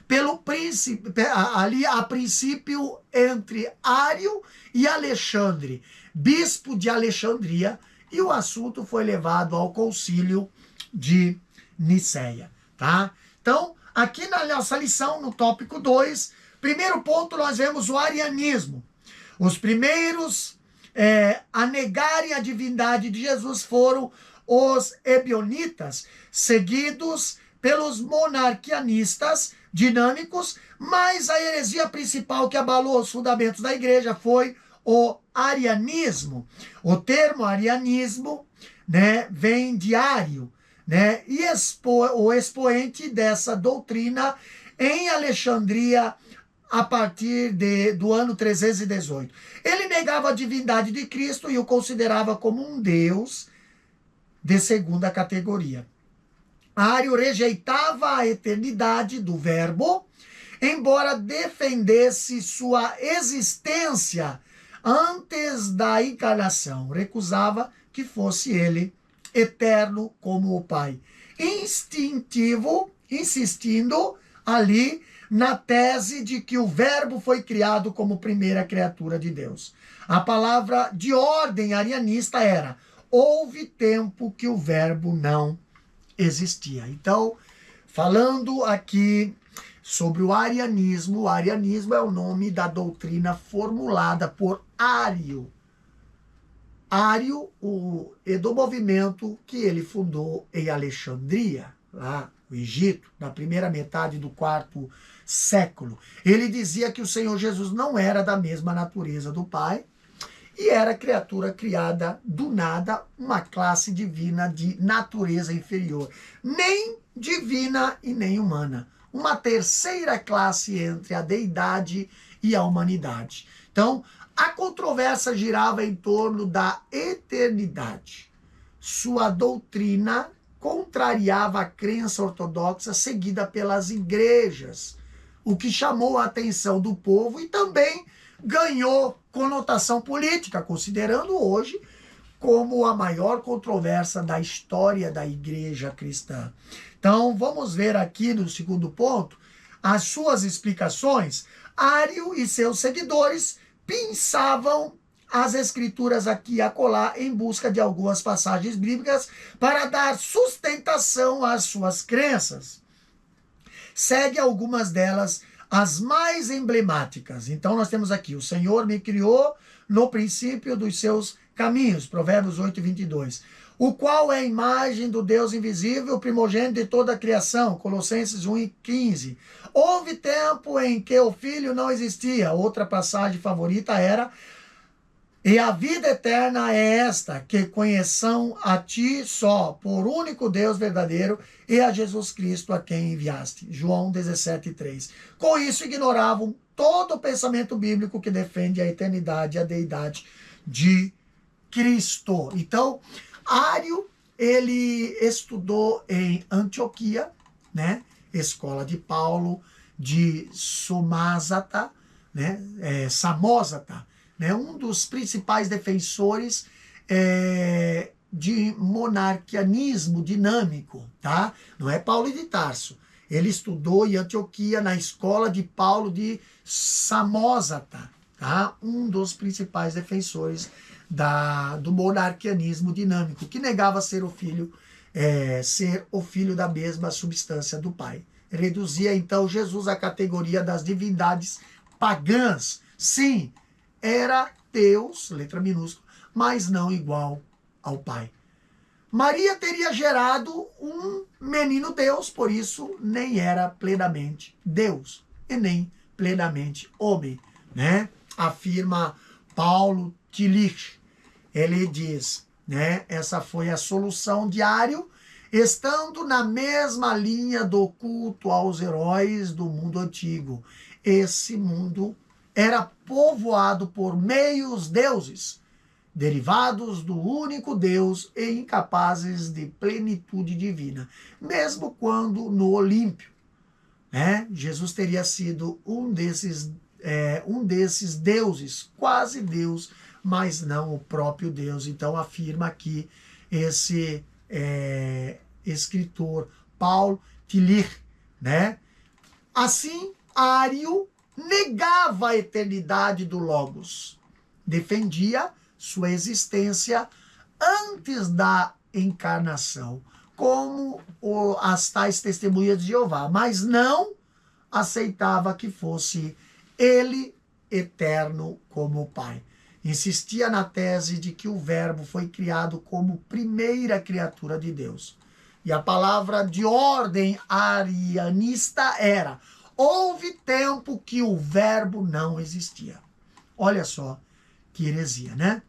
pelo príncipe, ali a princípio entre Ário e Alexandre, bispo de Alexandria, e o assunto foi levado ao concílio de Niceia, tá? Então, aqui na nossa lição, no tópico 2, primeiro ponto, nós vemos o arianismo. Os primeiros a negarem a divindade de Jesus foram os ebionitas, seguidos pelos monarquianistas dinâmicos, mas a heresia principal que abalou os fundamentos da igreja foi o arianismo. O termo arianismo, né, vem de Ário, né, e o expoente dessa doutrina em Alexandria a partir do ano 318. Ele negava a divindade de Cristo e o considerava como um Deus de segunda categoria. Ário rejeitava a eternidade do Verbo, embora defendesse sua existência antes da encarnação. Recusava que fosse ele eterno como o Pai. Insistindo ali na tese de que o Verbo foi criado como primeira criatura de Deus. A palavra de ordem arianista era: houve tempo que o Verbo não existia. Então, falando aqui sobre o arianismo é o nome da doutrina formulada por Ário. Ário, do movimento que ele fundou em Alexandria, lá no Egito, na primeira metade do quarto século. Ele dizia que o Senhor Jesus não era da mesma natureza do Pai e era criatura criada do nada, uma classe divina de natureza inferior, nem divina e nem humana, uma terceira classe entre a deidade e a humanidade. Então, a controvérsia girava em torno da eternidade. Sua doutrina contrariava a crença ortodoxa seguida pelas igrejas, o que chamou a atenção do povo e também ganhou conotação política, considerando hoje como a maior controvérsia da história da igreja cristã. Então, vamos ver aqui no segundo ponto as suas explicações. Ário e seus seguidores pensavam as escrituras aqui e acolá em busca de algumas passagens bíblicas para dar sustentação às suas crenças. Segue algumas delas, as mais emblemáticas. Então nós temos aqui: o Senhor me criou no princípio dos seus caminhos, Provérbios 8, 22. O qual é a imagem do Deus invisível, primogênito de toda a criação, Colossenses 1, 15. Houve tempo em que o Filho não existia. Outra passagem favorita era: e a vida eterna é esta, que conheçam a ti só, por único Deus verdadeiro, e a Jesus Cristo a quem enviaste. João 17, 3. Com isso ignoravam todo o pensamento bíblico que defende a eternidade e a deidade de Cristo. Então, Ário, ele estudou em Antioquia, né? Escola de Paulo, de Samósata, né? Samósata, né? Um dos principais defensores de monarquianismo dinâmico, tá? Não é Paulo de Tarso. Ele estudou em Antioquia, na escola de Paulo de Samósata, tá? Um dos principais defensores do monarquianismo dinâmico, que negava ser o filho da mesma substância do Pai. Reduzia então Jesus à categoria das divindades pagãs. Sim, era Deus, letra minúscula, mas não igual ao Pai. Maria teria gerado um menino Deus, por isso nem era plenamente Deus e nem plenamente homem, né? Afirma Paulo Tillich, ele diz, né, essa foi a solução de Ario, estando na mesma linha do culto aos heróis do mundo antigo. Esse mundo era povoado por meios deuses, derivados do único Deus e incapazes de plenitude divina, mesmo quando no Olímpio, né, Jesus teria sido um desses deuses, quase Deus, mas não o próprio Deus. Então afirma aqui esse escritor Paul Tillich, né? Assim, Ario negava a eternidade do Logos, defendia sua existência antes da encarnação, como as tais testemunhas de Jeová, mas não aceitava que fosse ele eterno como o Pai. Insistia na tese de que o Verbo foi criado como primeira criatura de Deus. E a palavra de ordem arianista era: houve tempo que o Verbo não existia. Olha só que heresia, né?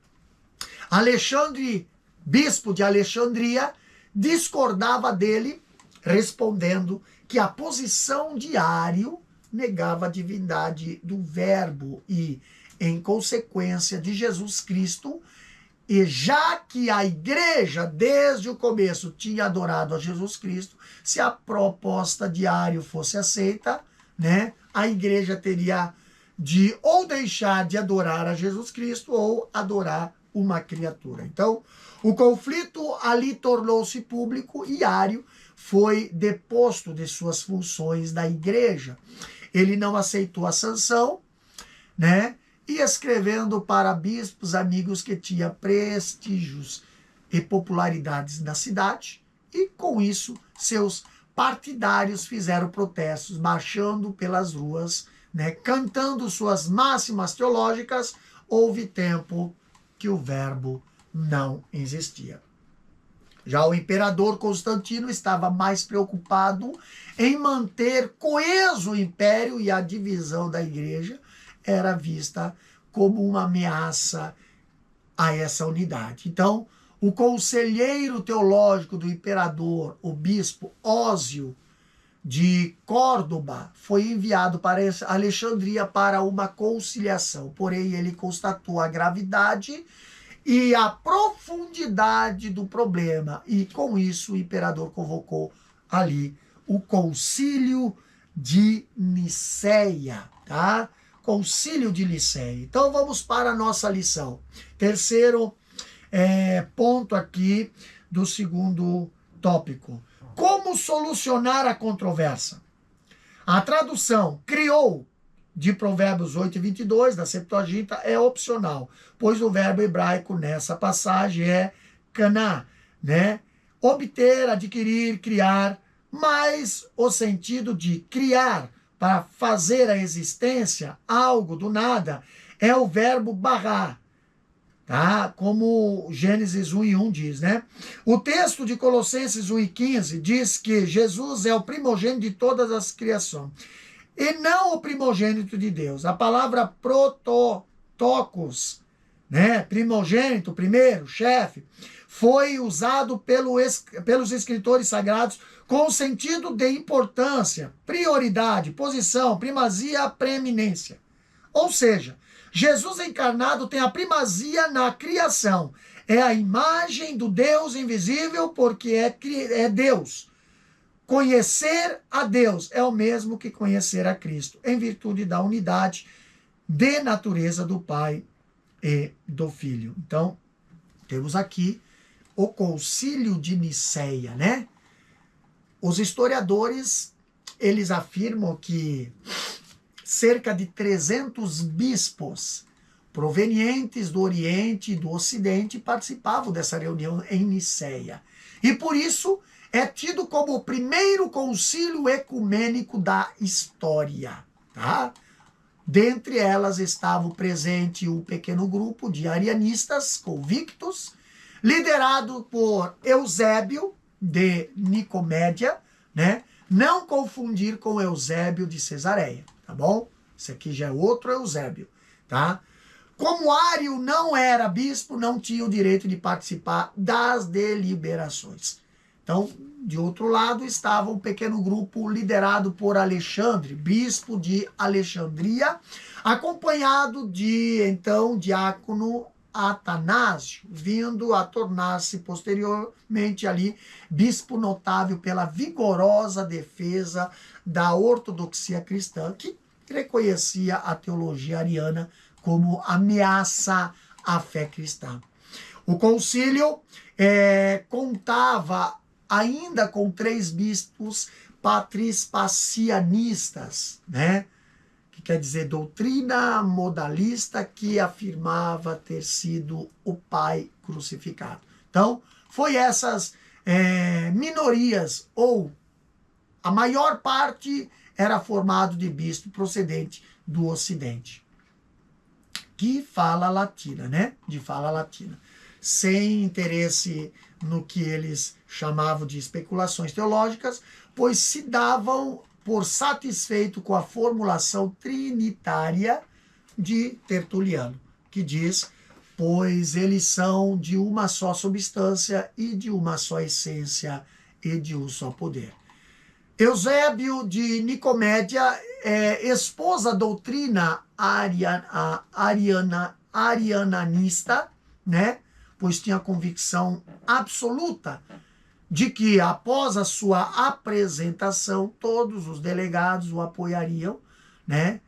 Alexandre, bispo de Alexandria, discordava dele, respondendo que a posição de Ario negava a divindade do Verbo e, em consequência de Jesus Cristo, e já que a igreja, desde o começo, tinha adorado a Jesus Cristo, se a proposta de Ario fosse aceita, né, a igreja teria de ou deixar de adorar a Jesus Cristo ou adorar uma criatura. Então, o conflito ali tornou-se público e Ario foi deposto de suas funções da igreja. Ele não aceitou a sanção, né? E escrevendo para bispos amigos que tinha prestígios e popularidades na cidade, e com isso seus partidários fizeram protestos, marchando pelas ruas, né, cantando suas máximas teológicas. Houve tempo que o Verbo não existia. Já o imperador Constantino estava mais preocupado em manter coeso o império, e a divisão da igreja era vista como uma ameaça a essa unidade. Então, o conselheiro teológico do imperador, o bispo Ósio de Córdoba, foi enviado para Alexandria para uma conciliação. Porém, ele constatou a gravidade e a profundidade do problema, e com isso o imperador convocou ali o Concílio de Nicéia, tá? Concílio de Nicéia. Então vamos para a nossa lição. Terceiro ponto aqui do segundo tópico. Como solucionar a controvérsia? A tradução criou de Provérbios 8:22, da Septuaginta, é opcional, pois o verbo hebraico nessa passagem é caná, né? Obter, adquirir, criar, mas o sentido de criar, para fazer a existência, algo do nada, é o verbo bará, tá? Como Gênesis 1:1 diz, né? O texto de Colossenses 1:15 diz que Jesus é o primogênito de todas as criações, e não o primogênito de Deus. A palavra prototokos, né, primogênito, primeiro, chefe, foi usado pelos escritores sagrados com o sentido de importância, prioridade, posição, primazia, preeminência. Ou seja, Jesus encarnado tem a primazia na criação. É a imagem do Deus invisível, porque é Deus. Conhecer a Deus é o mesmo que conhecer a Cristo, em virtude da unidade de natureza do Pai e do Filho. Então, temos aqui o Concílio de Nicéia, né? Os historiadores, eles afirmam que cerca de 300 bispos provenientes do Oriente e do Ocidente participavam dessa reunião em Nicéia. E por isso é tido como o primeiro concílio ecumênico da história, tá? Dentre elas estava presente um pequeno grupo de arianistas convictos, liderado por Eusébio de Nicomédia, né? Não confundir com Eusébio de Cesareia, tá bom? Esse aqui já é outro Eusébio, tá? Como Ário não era bispo, não tinha o direito de participar das deliberações. Então, de outro lado, estava um pequeno grupo liderado por Alexandre, bispo de Alexandria, acompanhado de, então, diácono Atanásio, vindo a tornar-se posteriormente ali bispo notável pela vigorosa defesa da ortodoxia cristã, que reconhecia a teologia ariana como ameaça à fé cristã. O concílio contava ainda com 3 bispos patrispacianistas, né? Que quer dizer doutrina modalista, que afirmava ter sido o Pai crucificado. Então, foi essas minorias, ou a maior parte era formado de bispo procedente do Ocidente, que fala latina, né? De fala latina. Sem interesse no que eles chamavam de especulações teológicas, pois se davam por satisfeito com a formulação trinitária de Tertuliano, que diz, pois eles são de uma só substância e de uma só essência e de um só poder. Eusébio de Nicomédia expôs a doutrina ariananista, né? Pois tinha convicção absoluta de que, após a sua apresentação, todos os delegados o apoiariam, né?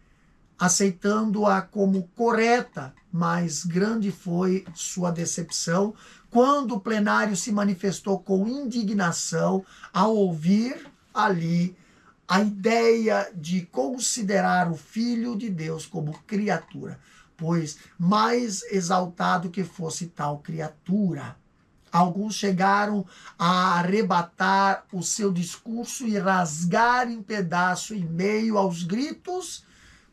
Aceitando-a como correta, mas grande foi sua decepção quando o plenário se manifestou com indignação ao ouvir ali a ideia de considerar o Filho de Deus como criatura, pois mais exaltado que fosse tal criatura. Alguns chegaram a arrebatar o seu discurso e rasgar em pedaço em meio aos gritos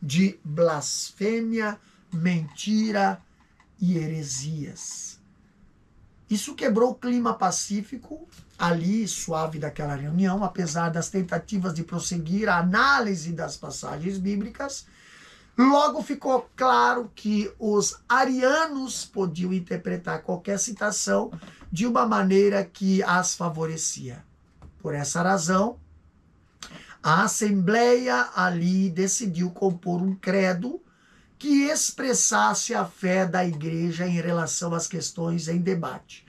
de blasfêmia, mentira e heresias. Isso quebrou o clima pacífico ali, suave daquela reunião, apesar das tentativas de prosseguir a análise das passagens bíblicas. Logo ficou claro que os arianos podiam interpretar qualquer citação de uma maneira que as favorecia. Por essa razão, a Assembleia ali decidiu compor um credo que expressasse a fé da igreja em relação às questões em debate.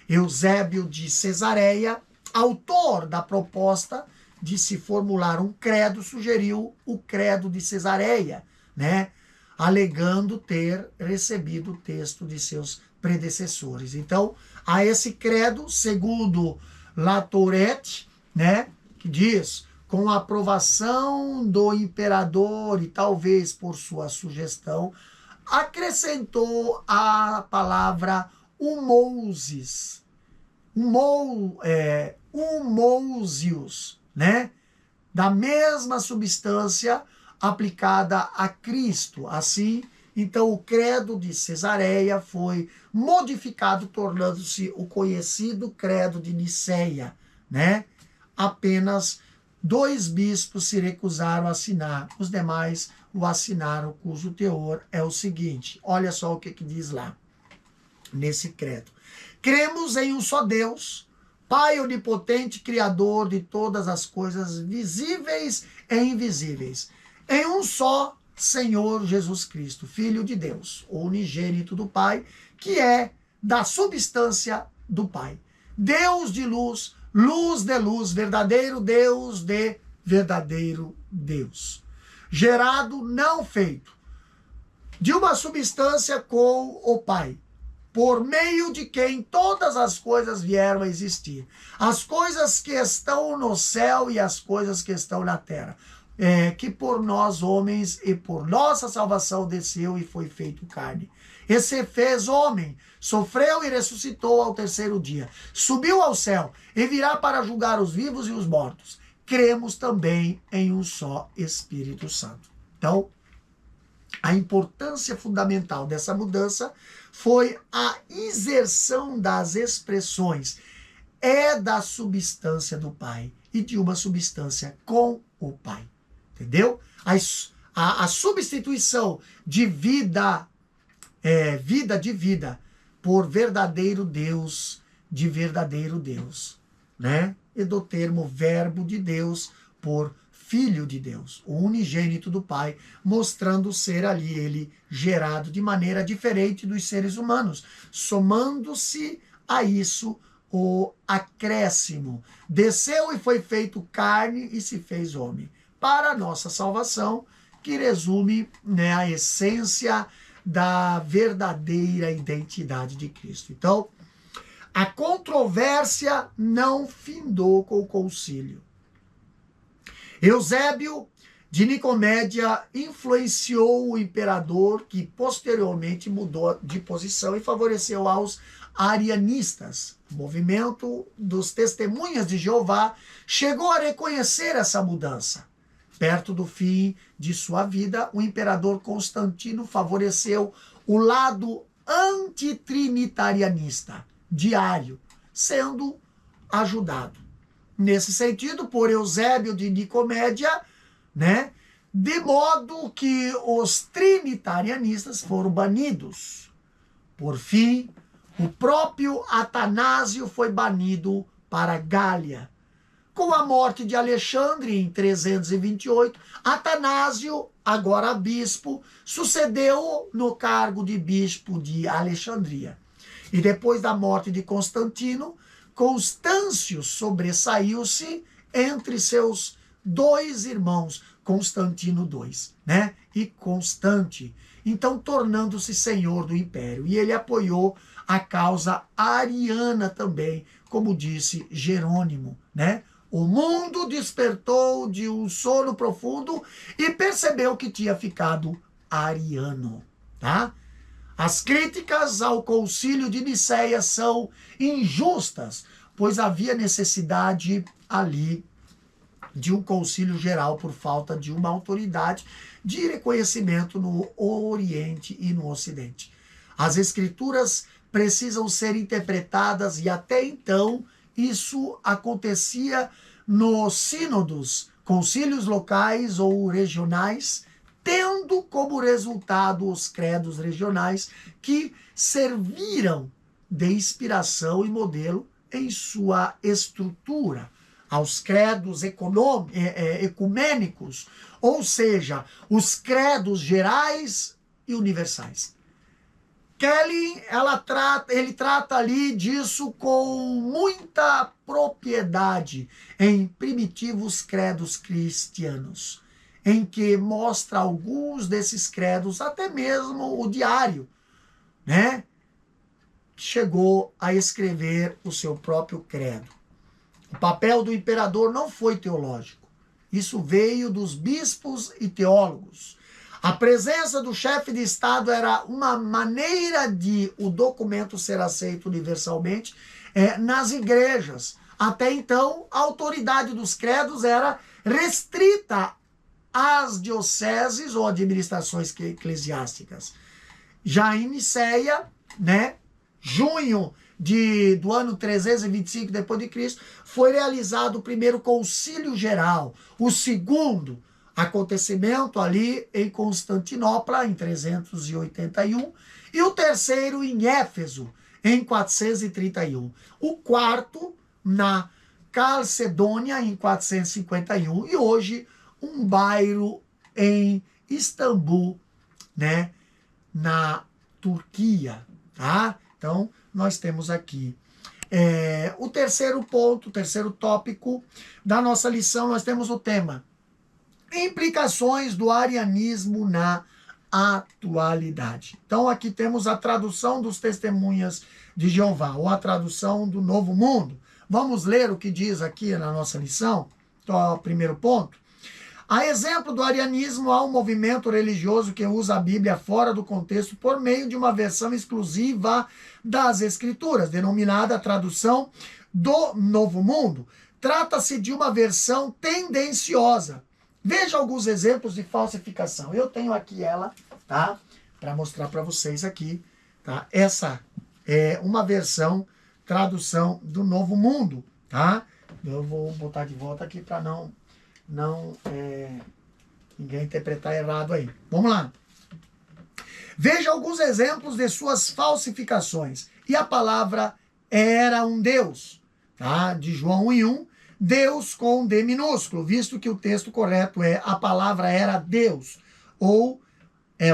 Eusébio de Cesareia, autor da proposta de se formular um credo, sugeriu o credo de Cesareia, né? Alegando ter recebido o texto de seus predecessores. Então, a esse credo, segundo Latourette, né, que diz, com a aprovação do imperador e talvez por sua sugestão, acrescentou a palavra humousios, né? Da mesma substância aplicada a Cristo. Assim, então, o credo de Cesareia foi modificado, tornando-se o conhecido credo de Niceia, né? Apenas 2 bispos se recusaram a assinar, os demais o assinaram, cujo teor é o seguinte. Olha só o que diz lá, nesse credo. Cremos em um só Deus, Pai onipotente, Criador de todas as coisas visíveis e invisíveis, em um só Senhor Jesus Cristo, Filho de Deus, unigênito do Pai, que é da substância do Pai. Deus de luz, luz de luz, verdadeiro Deus de verdadeiro Deus. Gerado, não feito, de uma substância com o Pai, por meio de quem todas as coisas vieram a existir. As coisas que estão no céu e as coisas que estão na terra. Que por nós homens e por nossa salvação desceu e foi feito carne. E se fez homem, sofreu e ressuscitou ao 3º dia. Subiu ao céu e virá para julgar os vivos e os mortos. Cremos também em um só Espírito Santo. Então, a importância fundamental dessa mudança foi a inserção das expressões da substância do Pai e de uma substância com o Pai. Entendeu? A substituição de vida vida de vida, por verdadeiro Deus de verdadeiro Deus, né? E do termo verbo de Deus por filho de Deus, o unigênito do Pai, mostrando ser ali ele gerado de maneira diferente dos seres humanos, somando-se a isso o acréscimo. Desceu e foi feito carne e se fez homem, para a nossa salvação, que resume, né, a essência da verdadeira identidade de Cristo. Então, a controvérsia não findou com o concílio. Eusébio de Nicomédia influenciou o imperador, que posteriormente mudou de posição e favoreceu aos arianistas. O movimento dos testemunhas de Jeová chegou a reconhecer essa mudança. Perto do fim de sua vida, o imperador Constantino favoreceu o lado antitrinitarianista, diário, sendo ajudado, nesse sentido, por Eusébio de Nicomédia, né? De modo que os trinitarianistas foram banidos. Por fim, o próprio Atanásio foi banido para a Gália. Com a morte de Alexandre em 328, Atanásio, agora bispo, sucedeu no cargo de bispo de Alexandria. E depois da morte de Constantino, Constâncio sobressaiu-se entre seus dois irmãos, Constantino II, né? E Constante, então tornando-se senhor do império. E ele apoiou a causa ariana também, como disse Jerônimo, né? O mundo despertou de um sono profundo e percebeu que tinha ficado ariano, tá? As críticas ao concílio de Nicéia são injustas, pois havia necessidade ali de um concílio geral por falta de uma autoridade de reconhecimento no Oriente e no Ocidente. As escrituras precisam ser interpretadas e até então isso acontecia nos sínodos, concílios locais ou regionais, tendo como resultado os credos regionais que serviram de inspiração e modelo em sua estrutura aos credos ecumênicos, ou seja, os credos gerais e universais. Kelly, ele trata ali disso com muita propriedade em Primitivos Credos Cristianos, em que mostra alguns desses credos, até mesmo o diário, né? Chegou a escrever o seu próprio credo. O papel do imperador não foi teológico. Isso veio dos bispos e teólogos. A presença do chefe de Estado era uma maneira de o documento ser aceito universalmente nas igrejas. Até então, a autoridade dos credos era restrita às dioceses ou administrações eclesiásticas. Já em Nicéia, né, junho do ano 325 depois de Cristo, foi realizado o primeiro concílio geral, o segundo acontecimento ali em Constantinopla, em 381, e o terceiro em Éfeso, em 431. O quarto na Calcedônia, em 451, e hoje um bairro em Istambul, né, na Turquia, tá? Então, nós temos aqui o terceiro ponto, o terceiro tópico da nossa lição, nós temos o tema implicações do arianismo na atualidade. Então, aqui temos a tradução dos Testemunhas de Jeová, ou a tradução do Novo Mundo. Vamos ler o que diz aqui na nossa lição? Então, o primeiro ponto. A exemplo do arianismo, há um movimento religioso que usa a Bíblia fora do contexto por meio de uma versão exclusiva das Escrituras, denominada tradução do Novo Mundo. Trata-se de uma versão tendenciosa. Veja alguns exemplos de falsificação. Eu tenho aqui ela, tá? Para mostrar para vocês aqui, tá? Essa é uma versão, tradução do Novo Mundo, tá? Eu vou botar de volta aqui para não ninguém interpretar errado aí. Vamos lá. Veja alguns exemplos de suas falsificações. E a palavra era um Deus, tá? De João 1:1, Deus com D minúsculo, visto que o texto correto é a palavra era Deus, ou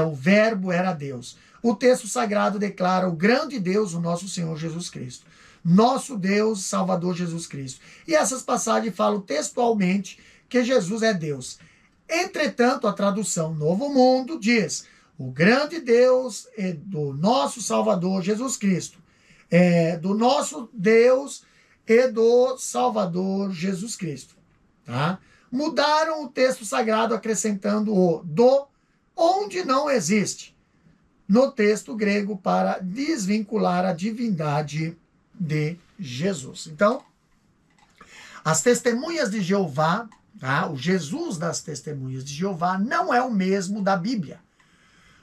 o verbo era Deus. O texto sagrado declara o grande Deus, o nosso Senhor Jesus Cristo. Nosso Deus, Salvador Jesus Cristo. E essas passagens falam textualmente que Jesus é Deus. Entretanto, a tradução Novo Mundo diz: o grande Deus é do nosso Salvador Jesus Cristo. Do nosso Deus e do Salvador Jesus Cristo. Tá? Mudaram o texto sagrado acrescentando o do, onde não existe, no texto grego para desvincular a divindade de Jesus. Então, as testemunhas de Jeová, tá? O Jesus das testemunhas de Jeová não é o mesmo da Bíblia.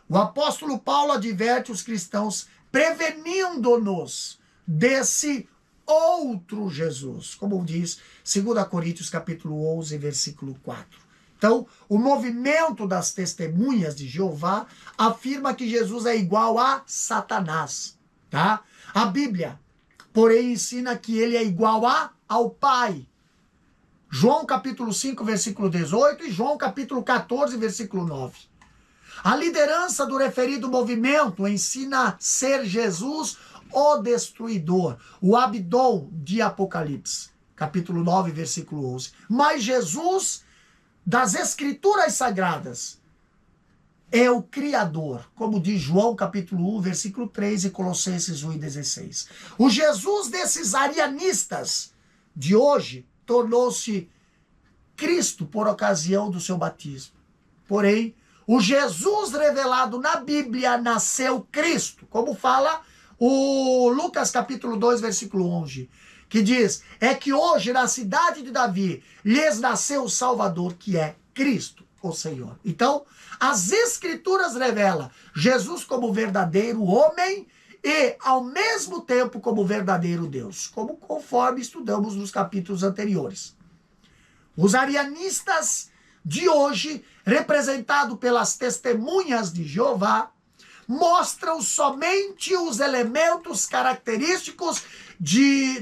O apóstolo Paulo adverte os cristãos prevenindo-nos desse outro Jesus, como diz 2 Coríntios capítulo 11, versículo 4. Então, o movimento das testemunhas de Jeová afirma que Jesus é igual a Satanás, tá? A Bíblia, porém, ensina que ele é igual ao Pai. João capítulo 5, versículo 18 e João capítulo 14, versículo 9. A liderança do referido movimento ensina ser Jesus o destruidor, o Abdom de Apocalipse, capítulo 9, versículo 11. Mas Jesus das Escrituras Sagradas é o Criador, como diz João capítulo 1, versículo 3 e Colossenses 1:16. O Jesus desses arianistas de hoje tornou-se Cristo por ocasião do seu batismo. Porém, o Jesus revelado na Bíblia nasceu Cristo, como fala o Lucas capítulo 2, versículo 11, que diz, é que hoje na cidade de Davi lhes nasceu o Salvador, que é Cristo, o Senhor. Então, as Escrituras revelam Jesus como verdadeiro homem e, ao mesmo tempo, como verdadeiro Deus, como conforme estudamos nos capítulos anteriores. Os arianistas de hoje, representado pelas testemunhas de Jeová, mostram somente os elementos característicos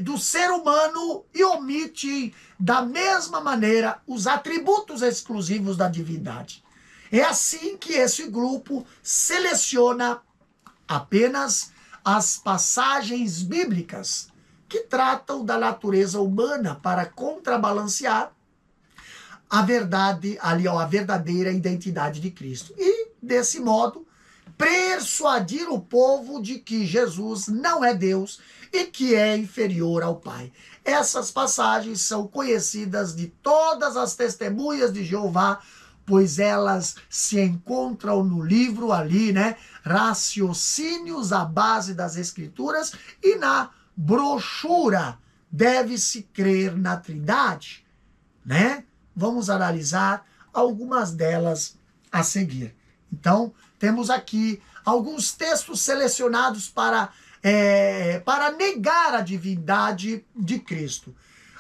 do ser humano e omitem da mesma maneira os atributos exclusivos da divindade. É assim que esse grupo seleciona apenas as passagens bíblicas que tratam da natureza humana para contrabalancear a verdade, a verdadeira identidade de Cristo. E, desse modo, persuadir o povo de que Jesus não é Deus e que é inferior ao Pai. Essas passagens são conhecidas de todas as testemunhas de Jeová, pois elas se encontram no livro ali, né? Raciocínios à base das Escrituras, e na brochura Deve-se Crer na Trindade, né? Vamos analisar algumas delas a seguir. Então, temos aqui alguns textos selecionados para negar a divindade de Cristo.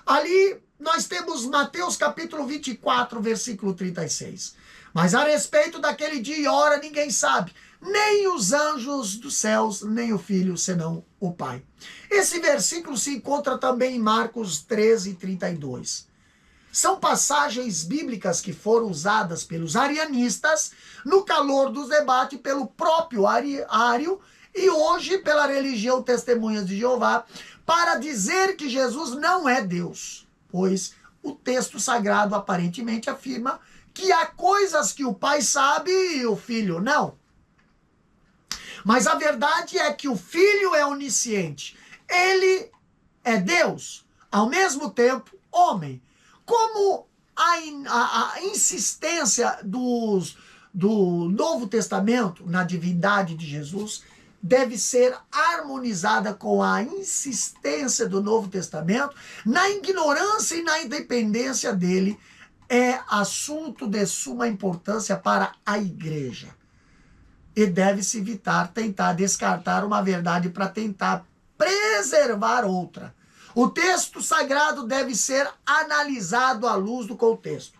Ali nós temos Mateus capítulo 24, versículo 36. Mas a respeito daquele dia e hora ninguém sabe, nem os anjos dos céus, nem o Filho, senão o Pai. Esse versículo se encontra também em Marcos 13, 32. São passagens bíblicas que foram usadas pelos arianistas no calor dos debates pelo próprio Ario e hoje pela religião Testemunhas de Jeová para dizer que Jesus não é Deus, pois o texto sagrado aparentemente afirma que há coisas que o Pai sabe e o Filho não. Mas a verdade é que o Filho é onisciente. Ele é Deus, ao mesmo tempo homem. Como a insistência do Novo Testamento na divindade de Jesus deve ser harmonizada com a insistência do Novo Testamento na ignorância e na independência dele, é assunto de suma importância para a igreja. E deve-se evitar tentar descartar uma verdade para tentar preservar outra. O texto sagrado deve ser analisado à luz do contexto.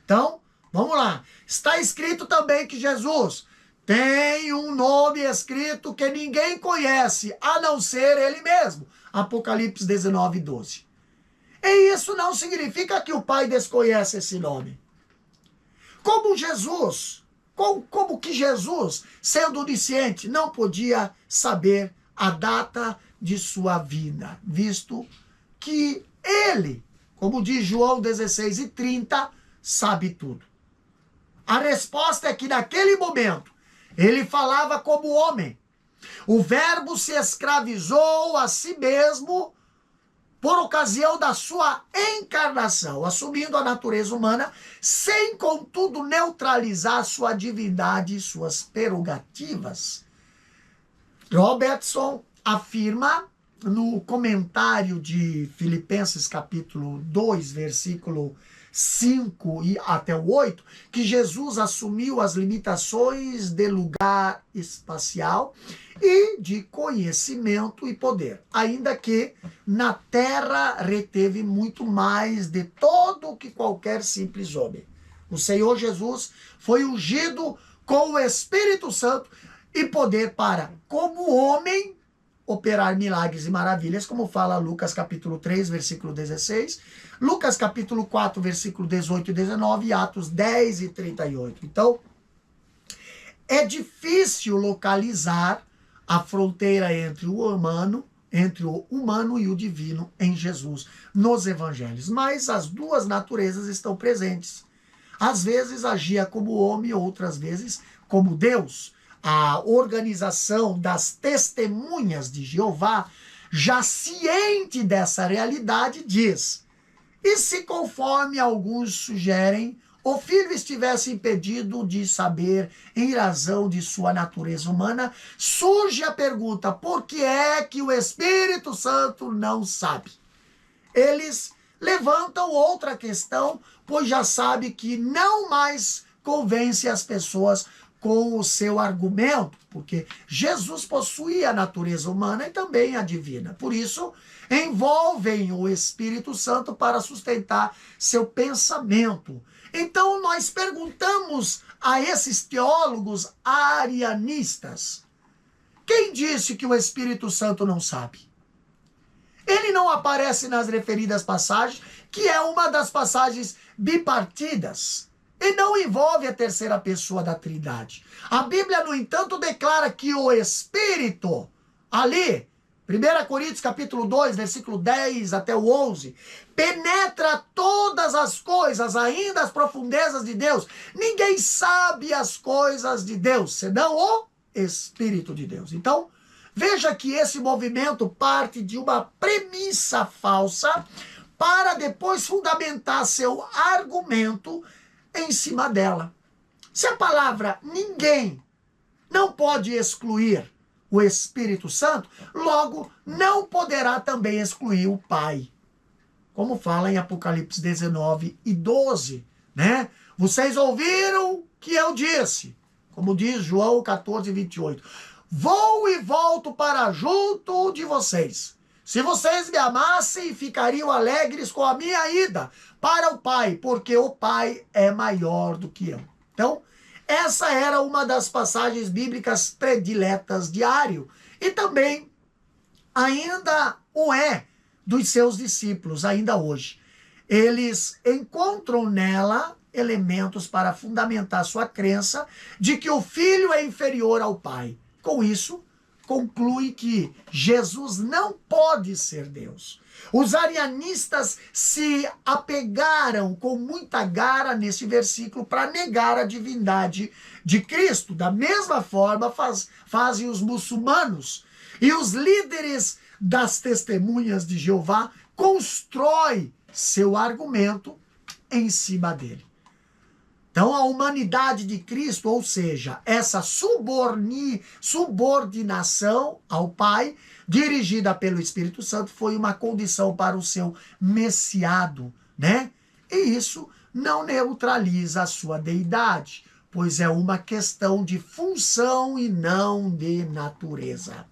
Então, vamos lá. Está escrito também que Jesus tem um nome escrito que ninguém conhece, a não ser ele mesmo. Apocalipse 19, 12. E isso não significa que o Pai desconhece esse nome. Como que Jesus, sendo onisciente, não podia saber a data de sua vinda, visto que ele, como diz João 16:30, sabe tudo. A resposta é que naquele momento ele falava como homem. O Verbo se escravizou a si mesmo por ocasião da sua encarnação, assumindo a natureza humana, sem, contudo, neutralizar sua divindade e suas prerrogativas. Robertson afirma, no comentário de Filipenses capítulo 2, versículo 5 e até o 8, que Jesus assumiu as limitações de lugar espacial e de conhecimento e poder, ainda que na terra reteve muito mais de todo o que qualquer simples homem. O Senhor Jesus foi ungido com o Espírito Santo e poder para, como homem, operar milagres e maravilhas, como fala Lucas capítulo 3, versículo 16, Lucas capítulo 4, versículo 18 e 19, e Atos 10 e 38. Então, é difícil localizar a fronteira entre o humano e o divino em Jesus, nos evangelhos. Mas as duas naturezas estão presentes. Às vezes agia como homem, outras vezes como Deus. A organização das testemunhas de Jeová, já ciente dessa realidade, diz: e se, conforme alguns sugerem, o filho estivesse impedido de saber em razão de sua natureza humana, surge a pergunta: por que é que o Espírito Santo não sabe? Eles levantam outra questão, pois já sabe que não mais convence as pessoas com o seu argumento, porque Jesus possuía a natureza humana e também a divina. Por isso, envolvem o Espírito Santo para sustentar seu pensamento. Então, nós perguntamos a esses teólogos arianistas: quem disse que o Espírito Santo não sabe? Ele não aparece nas referidas passagens, que é uma das passagens bipartidas, e não envolve a terceira pessoa da Trindade. A Bíblia, no entanto, declara que o Espírito, ali, 1 Coríntios capítulo 2, versículo 10 até o 11, penetra todas as coisas, ainda as profundezas de Deus. Ninguém sabe as coisas de Deus, senão o Espírito de Deus. Então, veja que esse movimento parte de uma premissa falsa para depois fundamentar seu argumento em cima dela. Se a palavra ninguém não pode excluir o Espírito Santo, logo não poderá também excluir o Pai. Como fala em Apocalipse 19 e 12, né? Vocês ouviram que eu disse, como diz João 14, 28. Vou e volto para junto de vocês. Se vocês me amassem, ficariam alegres com a minha ida para o Pai, porque o Pai é maior do que eu. Então, essa era uma das passagens bíblicas prediletas de Ario, e também ainda o é dos seus discípulos, ainda hoje. Eles encontram nela elementos para fundamentar sua crença de que o Filho é inferior ao Pai. Com isso, conclui que Jesus não pode ser Deus. Os arianistas se apegaram com muita gara nesse versículo para negar a divindade de Cristo. Da mesma forma fazem os muçulmanos. E os líderes das testemunhas de Jeová constroem seu argumento em cima dele. Então, a humanidade de Cristo, ou seja, essa subordinação ao Pai, dirigida pelo Espírito Santo, foi uma condição para o seu messiado, né? E isso não neutraliza a sua deidade, pois é uma questão de função e não de natureza.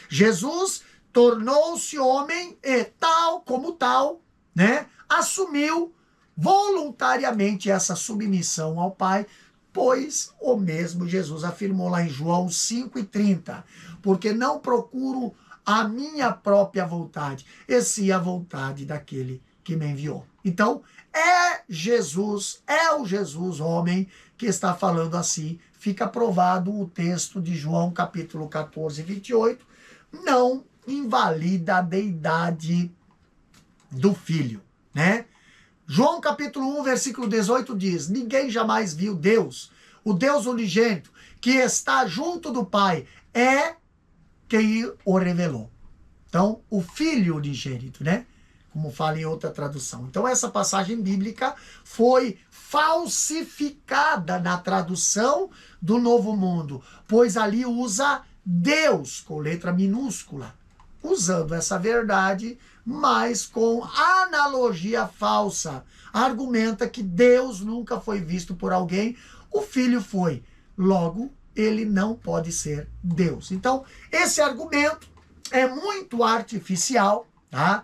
Jesus tornou-se homem e, tal como tal, né, assumiu voluntariamente essa submissão ao Pai, Pois o mesmo Jesus afirmou lá em João 5,30, porque não procuro a minha própria vontade, e sim a vontade daquele que me enviou. Então, é o Jesus homem que está falando assim. Fica provado o texto de João capítulo 14, 28, não invalida a deidade do Filho, né? João capítulo 1, versículo 18 diz: ninguém jamais viu Deus, o Deus unigênito, que está junto do Pai, é quem o revelou. Então, o Filho unigênito, né? Como fala em outra tradução. Então, essa passagem bíblica foi falsificada na tradução do Novo Mundo, pois ali usa Deus com letra minúscula, usando essa verdade, mas com analogia falsa. Argumenta que Deus nunca foi visto por alguém, o Filho foi. Logo, ele não pode ser Deus. Então, esse argumento é muito artificial, tá?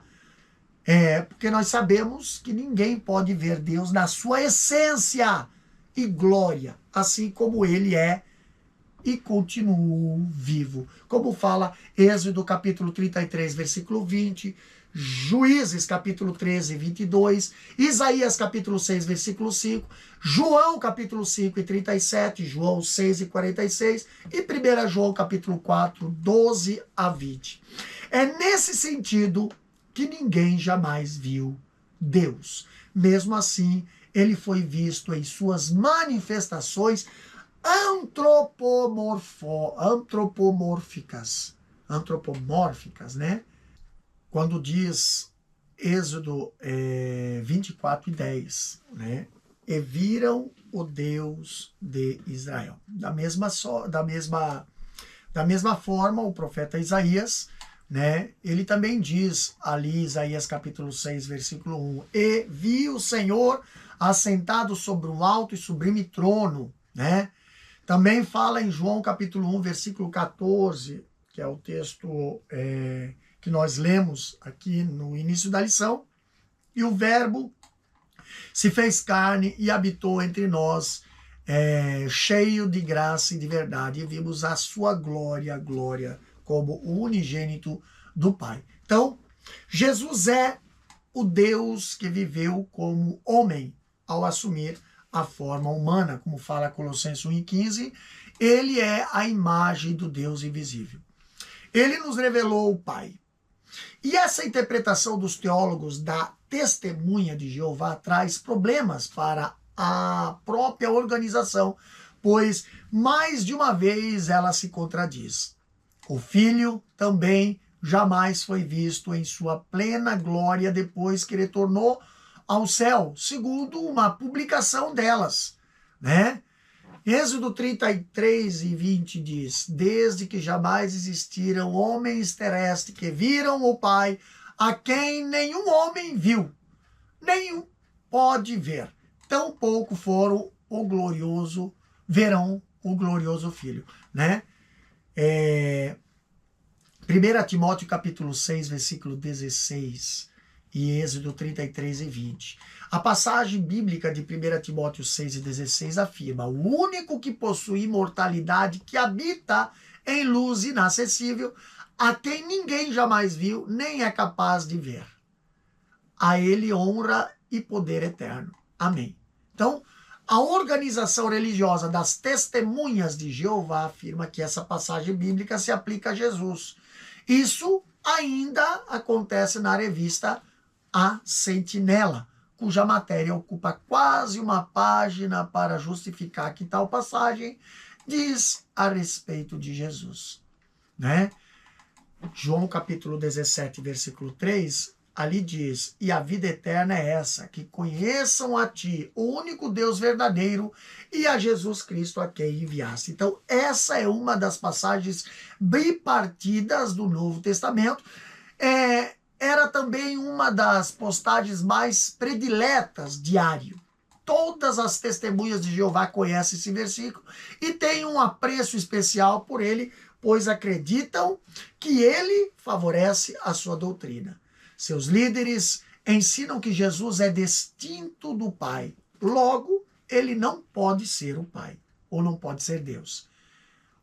Porque nós sabemos que ninguém pode ver Deus na sua essência e glória, assim como ele é e continua vivo. Como fala Êxodo capítulo 33, versículo 20, Juízes capítulo 13, 22, Isaías capítulo 6, versículo 5, João capítulo 5 e 37, João 6 e 46 e 1 João capítulo 4, 12 a 20. É nesse sentido que ninguém jamais viu Deus. Mesmo assim, ele foi visto em suas manifestações antropomórficas, né? Quando diz Êxodo 24 e 10, né? E viram o Deus de Israel. Da mesma forma, o profeta Isaías, né? Ele também diz ali, Isaías capítulo 6, versículo 1, e vi o Senhor assentado sobre um alto e sublime trono, né? Também fala em João capítulo 1, versículo 14, que é o texto que nós lemos aqui no início da lição, e o verbo se fez carne e habitou entre nós, cheio de graça e de verdade, e vimos a sua glória, como o unigênito do Pai. Então, Jesus é o Deus que viveu como homem ao assumir a forma humana, como fala Colossenses 1,15, ele é a imagem do Deus invisível. Ele nos revelou o Pai. E essa interpretação dos teólogos da testemunha de Jeová traz problemas para a própria organização, pois mais de uma vez ela se contradiz. O Filho também jamais foi visto em sua plena glória depois que retornou ao céu, segundo uma publicação delas, né? Êxodo 33 e 20 diz: desde que jamais existiram homens terrestres que viram o Pai, a quem nenhum homem viu, nenhum pode ver, tampouco verão o glorioso Filho, né? 1 Timóteo capítulo 6, versículo 16 e Êxodo 33 e 20. A passagem bíblica de 1 Timóteo 6 e 16 afirma: o único que possui imortalidade, que habita em luz inacessível, a quem ninguém jamais viu, nem é capaz de ver. A ele honra e poder eterno. Amém. Então, a organização religiosa das Testemunhas de Jeová afirma que essa passagem bíblica se aplica a Jesus. Isso ainda acontece na revista A Sentinela, cuja matéria ocupa quase uma página para justificar que tal passagem diz a respeito de Jesus, né? João capítulo 17, versículo 3, ali diz: e a vida eterna é essa, que conheçam a ti, o único Deus verdadeiro, e a Jesus Cristo a quem enviaste. Então, essa é uma das passagens bipartidas do Novo Testamento. Era também uma das postagens mais prediletas diário. Todas as testemunhas de Jeová conhecem esse versículo e têm um apreço especial por ele, pois acreditam que ele favorece a sua doutrina. Seus líderes ensinam que Jesus é distinto do Pai. Logo, ele não pode ser o Pai. ou não pode ser Deus.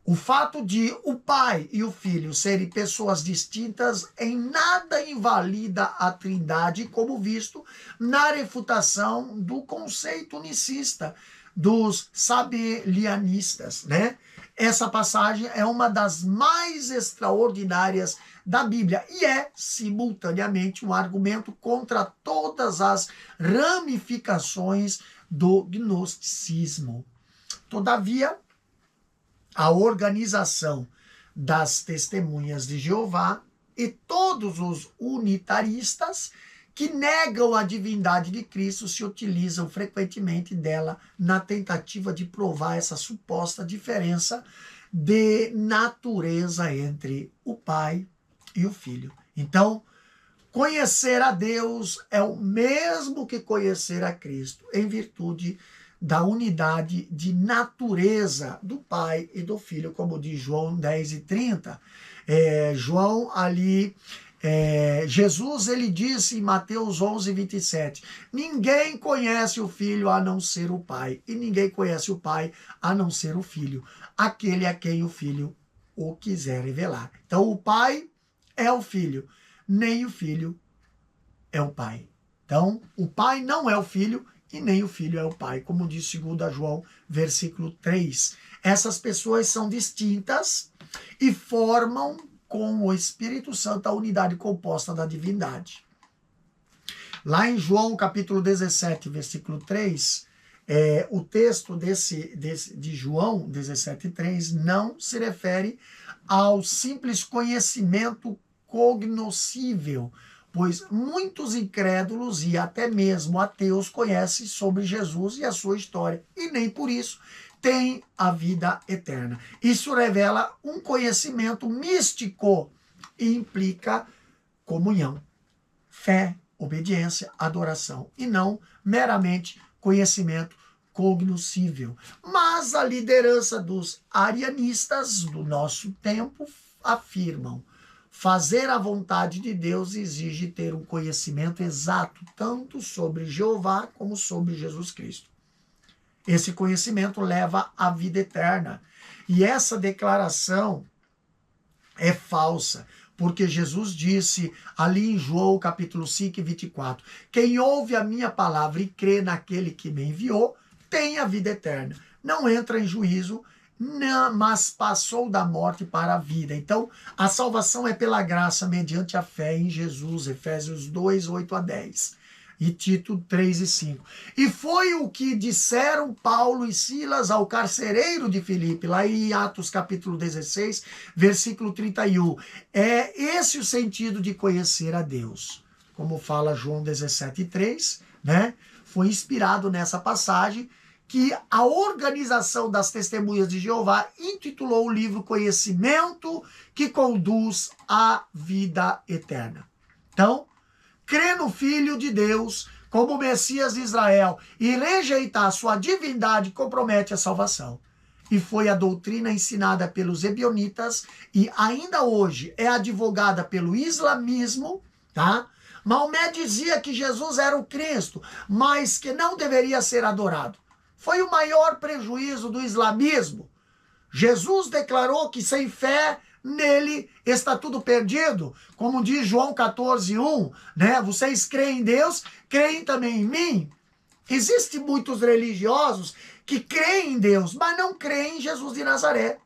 O fato de o Pai e o Filho serem pessoas distintas em nada invalida a Trindade, como visto na refutação do conceito unicista dos sabelianistas, né? Essa passagem é uma das mais extraordinárias da Bíblia e é, simultaneamente, um argumento contra todas as ramificações do gnosticismo. Todavia, a organização das Testemunhas de Jeová e todos os unitaristas que negam a divindade de Cristo se utilizam frequentemente dela na tentativa de provar essa suposta diferença de natureza entre o Pai e o Filho. Então, conhecer a Deus é o mesmo que conhecer a Cristo, em virtude da unidade de natureza do Pai e do Filho, como diz João 10:30. Jesus, ele disse em Mateus 11:27, ninguém conhece o Filho a não ser o Pai, e ninguém conhece o Pai a não ser o Filho, aquele a quem o Filho o quiser revelar. Então o Pai é o Filho, nem o Filho é o Pai. Então o Pai não é o Filho, e nem o Filho é o Pai, como diz 2 João, versículo 3. Essas pessoas são distintas e formam com o Espírito Santo a unidade composta da divindade. Lá em João, capítulo 17, versículo 3, o texto de João 17:3 não se refere ao simples conhecimento cognoscível, pois muitos incrédulos e até mesmo ateus conhecem sobre Jesus e a sua história, e nem por isso têm a vida eterna. Isso revela um conhecimento místico e implica comunhão, fé, obediência, adoração, e não meramente conhecimento cognoscível. Mas a liderança dos arianistas do nosso tempo afirmam: fazer a vontade de Deus exige ter um conhecimento exato, tanto sobre Jeová como sobre Jesus Cristo. Esse conhecimento leva à vida eterna. E essa declaração é falsa, porque Jesus disse ali em João capítulo 5:24, quem ouve a minha palavra e crê naquele que me enviou, tem a vida eterna. Não entra em juízo, não, mas passou da morte para a vida. Então, a salvação é pela graça, mediante a fé em Jesus, Efésios 2:8-10. E Tito 3:5. E foi o que disseram Paulo e Silas ao carcereiro de Filipe, lá em Atos capítulo 16, versículo 31. É esse o sentido de conhecer a Deus. Como fala João 17:3, né? Foi inspirado nessa passagem que a Organização das Testemunhas de Jeová intitulou o livro Conhecimento que Conduz à Vida Eterna. Então, crer no Filho de Deus como Messias de Israel e rejeitar sua divindade compromete a salvação. E foi a doutrina ensinada pelos ebionitas e ainda hoje é advogada pelo islamismo, tá? Maomé dizia que Jesus era o Cristo, mas que não deveria ser adorado. Foi o maior prejuízo do islamismo. Jesus declarou que sem fé nele está tudo perdido, como diz João 14:1, né? Vocês creem em Deus, creem também em mim. Existem muitos religiosos que creem em Deus, mas não creem em Jesus de Nazaré.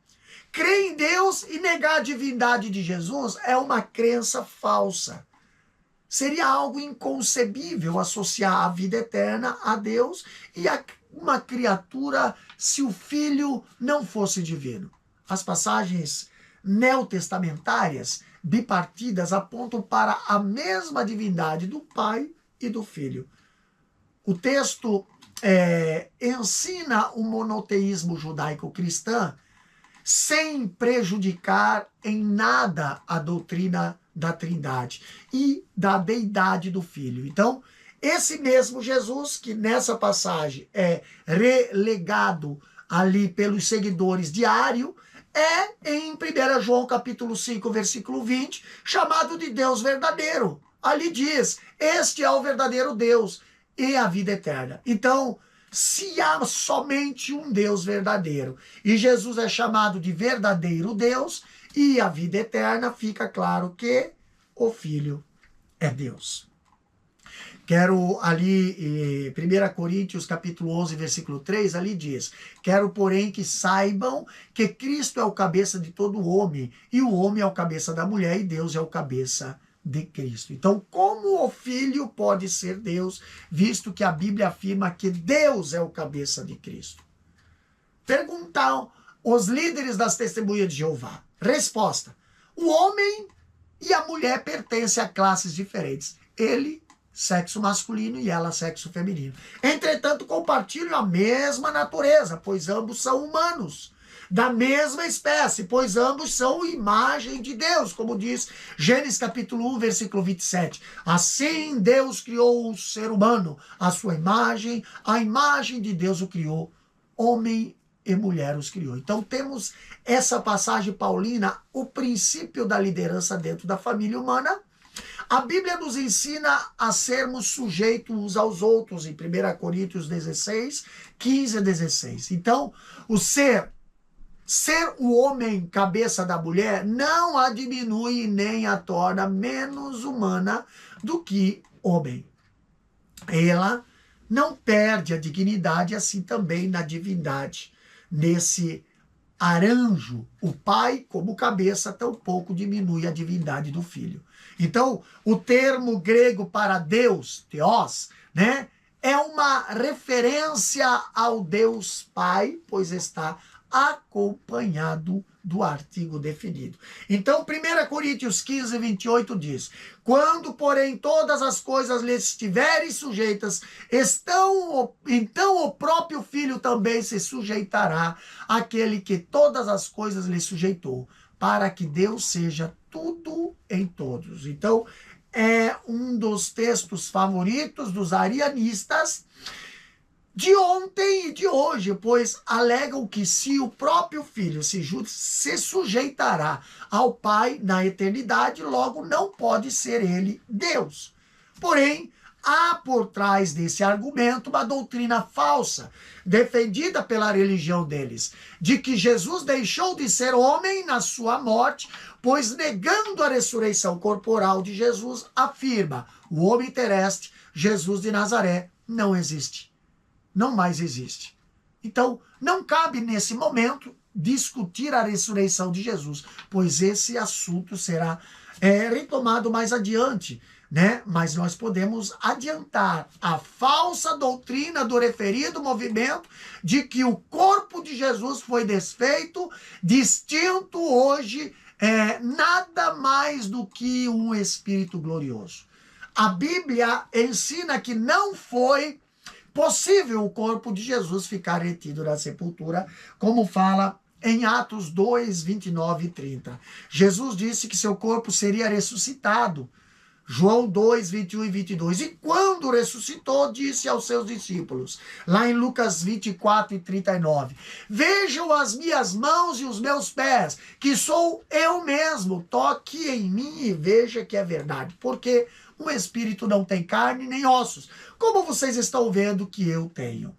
Crer em Deus e negar a divindade de Jesus é uma crença falsa. Seria algo inconcebível associar a vida eterna a Deus e a uma criatura se o Filho não fosse divino. As passagens neotestamentárias bipartidas apontam para a mesma divindade do Pai e do Filho. O texto ensina o monoteísmo judaico-cristã sem prejudicar em nada a doutrina da Trindade e da deidade do Filho. Então, esse mesmo Jesus, que nessa passagem é relegado ali pelos seguidores de Ário, é em 1 João capítulo 5, versículo 20, chamado de Deus verdadeiro. Ali diz, este é o verdadeiro Deus e a vida eterna. Então, se há somente um Deus verdadeiro. E Jesus é chamado de verdadeiro Deus, e a vida eterna, fica claro que o Filho é Deus. Quero ali, 1 Coríntios capítulo 11, versículo 3, ali diz: quero, porém, que saibam que Cristo é o cabeça de todo homem, e o homem é o cabeça da mulher, e Deus é o cabeça de Cristo. Então, como o Filho pode ser Deus, visto que a Bíblia afirma que Deus é o cabeça de Cristo? Perguntam os líderes das Testemunhas de Jeová. Resposta: o homem e a mulher pertencem a classes diferentes. Ele, sexo masculino, e ela, sexo feminino. Entretanto, compartilham a mesma natureza, pois ambos são humanos. Da mesma espécie, pois ambos são imagem de Deus, como diz Gênesis capítulo 1, versículo 27. Assim Deus criou o ser humano, a sua imagem, a imagem de Deus o criou, homem e mulher os criou. Então temos essa passagem paulina, o princípio da liderança dentro da família humana. A Bíblia nos ensina a sermos sujeitos uns aos outros, em 1 Coríntios 16, 15 a 16. Então, o ser o homem cabeça da mulher não a diminui nem a torna menos humana do que homem. Ela não perde a dignidade, assim também na divindade. Nesse arranjo, o pai como cabeça tampouco diminui a divindade do filho. Então, o termo grego para Deus, theos, né, é uma referência ao Deus Pai, pois está acompanhado do artigo definido. Então, 1 Coríntios 15, 28 diz: quando, porém, todas as coisas lhes estiverem sujeitas, então o próprio Filho também se sujeitará àquele que todas as coisas lhe sujeitou, para que Deus seja tudo em todos. Então, é um dos textos favoritos dos arianistas de ontem e de hoje, pois alegam que se o próprio Filho se sujeitará ao Pai na eternidade, logo não pode ser ele Deus. Porém, há por trás desse argumento uma doutrina falsa, defendida pela religião deles, de que Jesus deixou de ser homem na sua morte, pois negando a ressurreição corporal de Jesus, afirma: o homem terrestre, Jesus de Nazaré, não existe. Não mais existe. Então, não cabe nesse momento discutir a ressurreição de Jesus, pois esse assunto será retomado mais adiante, né? Mas nós podemos adiantar a falsa doutrina do referido movimento de que o corpo de Jesus foi desfeito, distinto hoje, nada mais do que um espírito glorioso. A Bíblia ensina que não foi possível o corpo de Jesus ficar retido na sepultura, como fala em Atos 2, 29 e 30. Jesus disse que seu corpo seria ressuscitado. João 2, 21 e 22. E quando ressuscitou, disse aos seus discípulos, lá em Lucas 24 e 39, vejam as minhas mãos e os meus pés, que sou eu mesmo, toque em mim e veja que é verdade. Porque um espírito não tem carne nem ossos, como vocês estão vendo que eu tenho.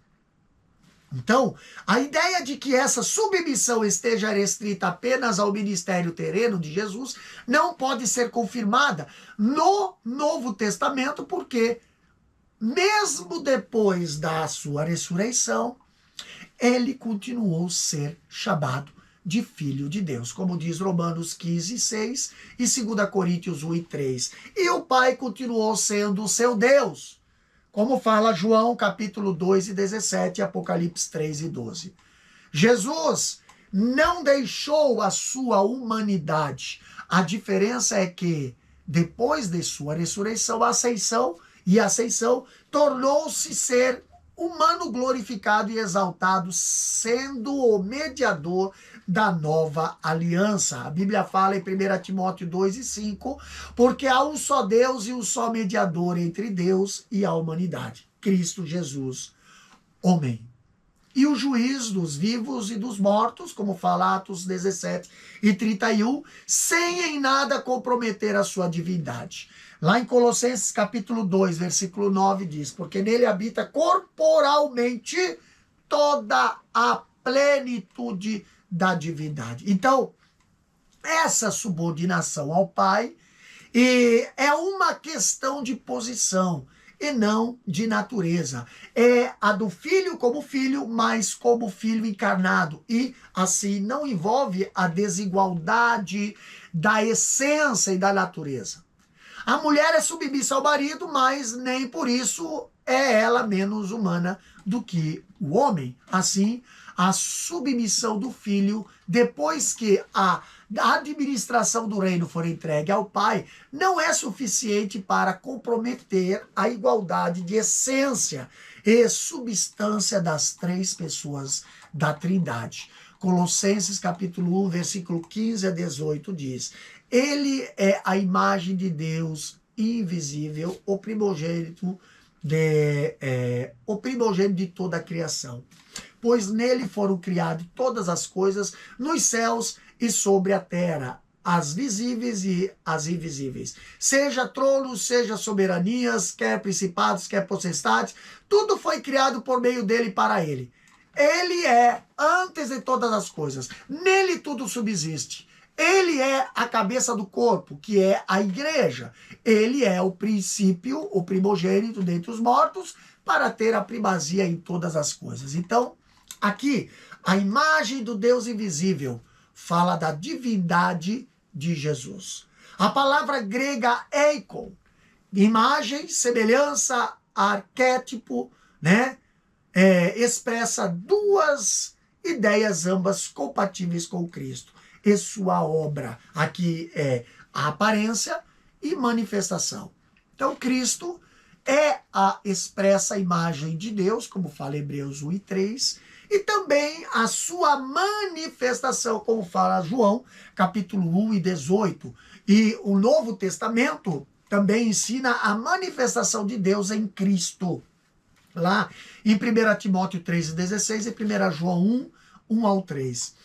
Então, a ideia de que essa submissão esteja restrita apenas ao ministério terreno de Jesus não pode ser confirmada no Novo Testamento, porque mesmo depois da sua ressurreição, ele continuou a ser chamado de Filho de Deus, como diz Romanos 15, 6 e 2 Coríntios 1 e 3. E o Pai continuou sendo o seu Deus, como fala João capítulo 2 e 17 e Apocalipse 3 e 12. Jesus não deixou a sua humanidade. A diferença é que, depois de sua ressurreição, a ascensão tornou-se ser humano glorificado e exaltado, sendo o mediador da nova aliança. A Bíblia fala em 1 Timóteo 2 e 5, porque há um só Deus e um só mediador entre Deus e a humanidade, Cristo Jesus, homem. e o juiz dos vivos e dos mortos, como fala Atos 17 e 31, sem em nada comprometer a sua divindade. Lá em Colossenses capítulo 2, versículo 9 diz, porque nele habita corporalmente toda a plenitude da divindade. Então, essa subordinação ao Pai é uma questão de posição e não de natureza. É a do filho como filho, mas como filho encarnado. E assim não envolve a desigualdade da essência e da natureza. A mulher é submissa ao marido, mas nem por isso é ela menos humana do que o homem. Assim, a submissão do filho, depois que a administração do reino for entregue ao pai, não é suficiente para comprometer a igualdade de essência e substância das três pessoas da Trindade. Colossenses capítulo 1, versículo 15 a 18 diz: ele é a imagem de Deus invisível, o primogênito de toda a criação. Pois nele foram criadas todas as coisas nos céus e sobre a terra, as visíveis e as invisíveis. Seja tronos, seja soberanias, quer principados, quer potestades, tudo foi criado por meio dele e para ele. Ele é antes de todas as coisas. Nele tudo subsiste. Ele é a cabeça do corpo, que é a igreja. Ele é o princípio, o primogênito dentre os mortos, para ter a primazia em todas as coisas. Então, aqui, a imagem do Deus invisível fala da divindade de Jesus. A palavra grega eikon, imagem, semelhança, arquétipo, né? Expressa duas ideias ambas compatíveis com Cristo e sua obra. Aqui é a aparência e manifestação. Então, Cristo é a expressa imagem de Deus, como fala Hebreus 1 e 3, e também a sua manifestação, como fala João, capítulo 1 e 18. E o Novo Testamento também ensina a manifestação de Deus em Cristo. Lá em 1 Timóteo 3 e 16 e 1 João 1, 1 ao 3.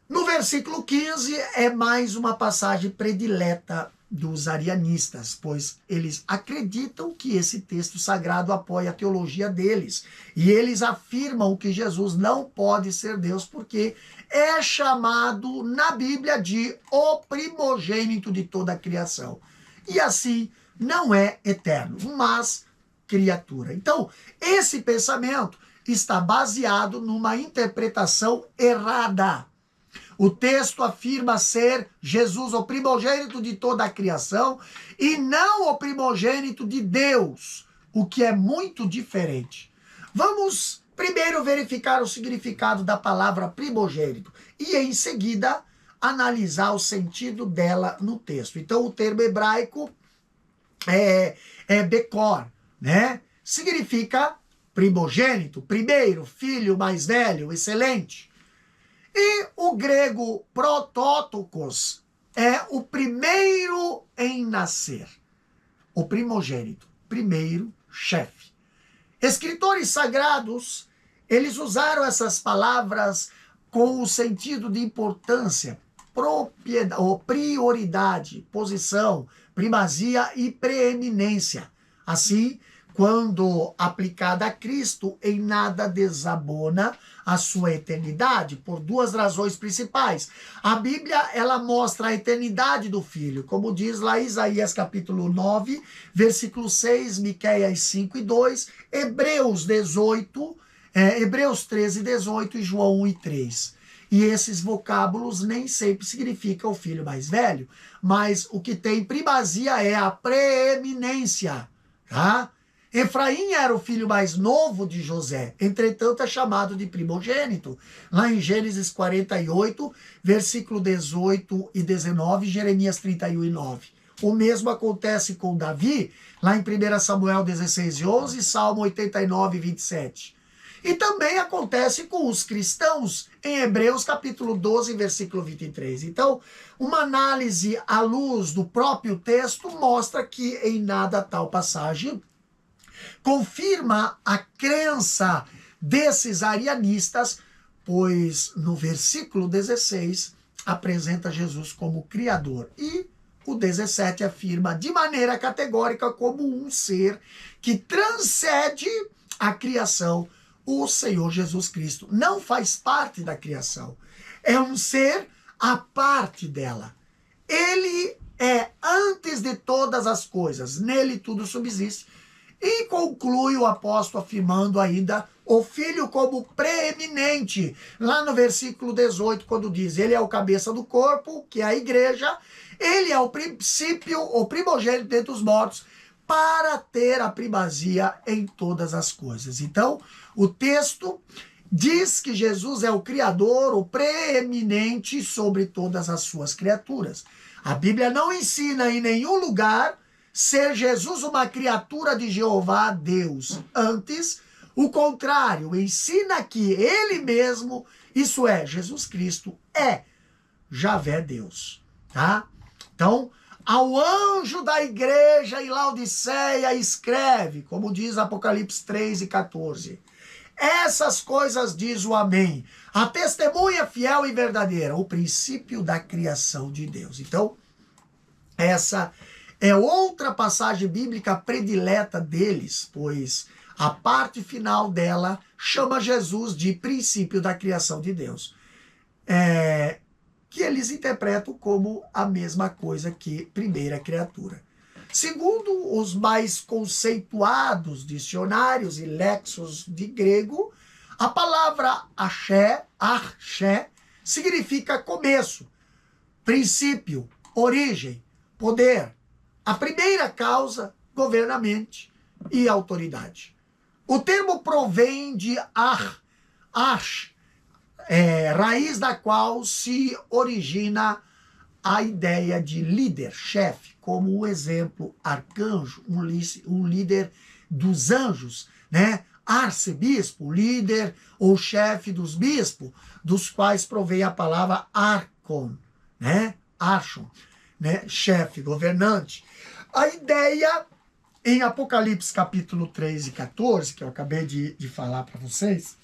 No versículo 15 é mais uma passagem predileta dos arianistas, pois eles acreditam que esse texto sagrado apoia a teologia deles. E eles afirmam que Jesus não pode ser Deus porque é chamado na Bíblia de o primogênito de toda a criação. E assim não é eterno, mas criatura. Então, esse pensamento está baseado numa interpretação errada. O texto afirma ser Jesus o primogênito de toda a criação e não o primogênito de Deus, o que é muito diferente. Vamos primeiro verificar o significado da palavra primogênito e em seguida analisar o sentido dela no texto. Então o termo hebraico é Bekor, né? Significa primogênito, primeiro, filho mais velho, excelente. E o grego protótokos é o primeiro em nascer. O primogênito, primeiro chefe. Escritores sagrados, eles usaram essas palavras com o sentido de importância, propriedade, ou prioridade, posição, primazia e preeminência. Assim, quando aplicada a Cristo, em nada desabona a sua eternidade, por duas razões principais. A Bíblia, ela mostra a eternidade do Filho, como diz lá Isaías capítulo 9, versículo 6, Miqueias 5 e 2, Hebreus 13, 18 e João 1 e 3. E esses vocábulos nem sempre significam o filho mais velho, mas o que tem primazia é a preeminência, tá? Efraim era o filho mais novo de José, entretanto é chamado de primogênito. Lá em Gênesis 48, versículo 18 e 19, Jeremias 31 e 9. O mesmo acontece com Davi, lá em 1 Samuel 16 e 11, Salmo 89 e 27. E também acontece com os cristãos em Hebreus capítulo 12, versículo 23. Então, uma análise à luz do próprio texto mostra que em nada tal passagem confirma a crença desses arianistas, pois no versículo 16 apresenta Jesus como Criador e o 17 afirma de maneira categórica como um ser que transcende a criação. O Senhor Jesus Cristo não faz parte da criação, é um ser à parte dela. Ele é antes de todas as coisas, nele tudo subsiste. E conclui o apóstolo afirmando ainda o Filho como preeminente, lá no versículo 18, quando diz, ele é o cabeça do corpo, que é a igreja, ele é o princípio, o primogênito dentre os mortos, para ter a primazia em todas as coisas. Então, o texto diz que Jesus é o Criador, o preeminente sobre todas as suas criaturas. A Bíblia não ensina em nenhum lugar ser Jesus uma criatura de Jeová, Deus. Antes, o contrário, ensina que ele mesmo, isso é, Jesus Cristo, é Javé Deus. Tá? Então, ao anjo da igreja em Laodiceia escreve, como diz Apocalipse 3 e 14. Essas coisas diz o Amém, a testemunha fiel e verdadeira, o princípio da criação de Deus. Então, essa é outra passagem bíblica predileta deles, pois a parte final dela chama Jesus de princípio da criação de Deus. Que eles interpretam como a mesma coisa que primeira criatura. Segundo os mais conceituados dicionários e lexos de grego, a palavra arché, significa começo, princípio, origem, poder, a primeira causa, governamente e autoridade. O termo provém de raiz da qual se origina a ideia de líder, chefe, como o exemplo arcanjo, um líder dos anjos, né? Arcebispo, líder ou chefe dos bispos, dos quais provém a palavra arcon, né? Archon, né? Chefe, governante. A ideia em Apocalipse capítulo 3 e 14, que eu acabei de falar para vocês,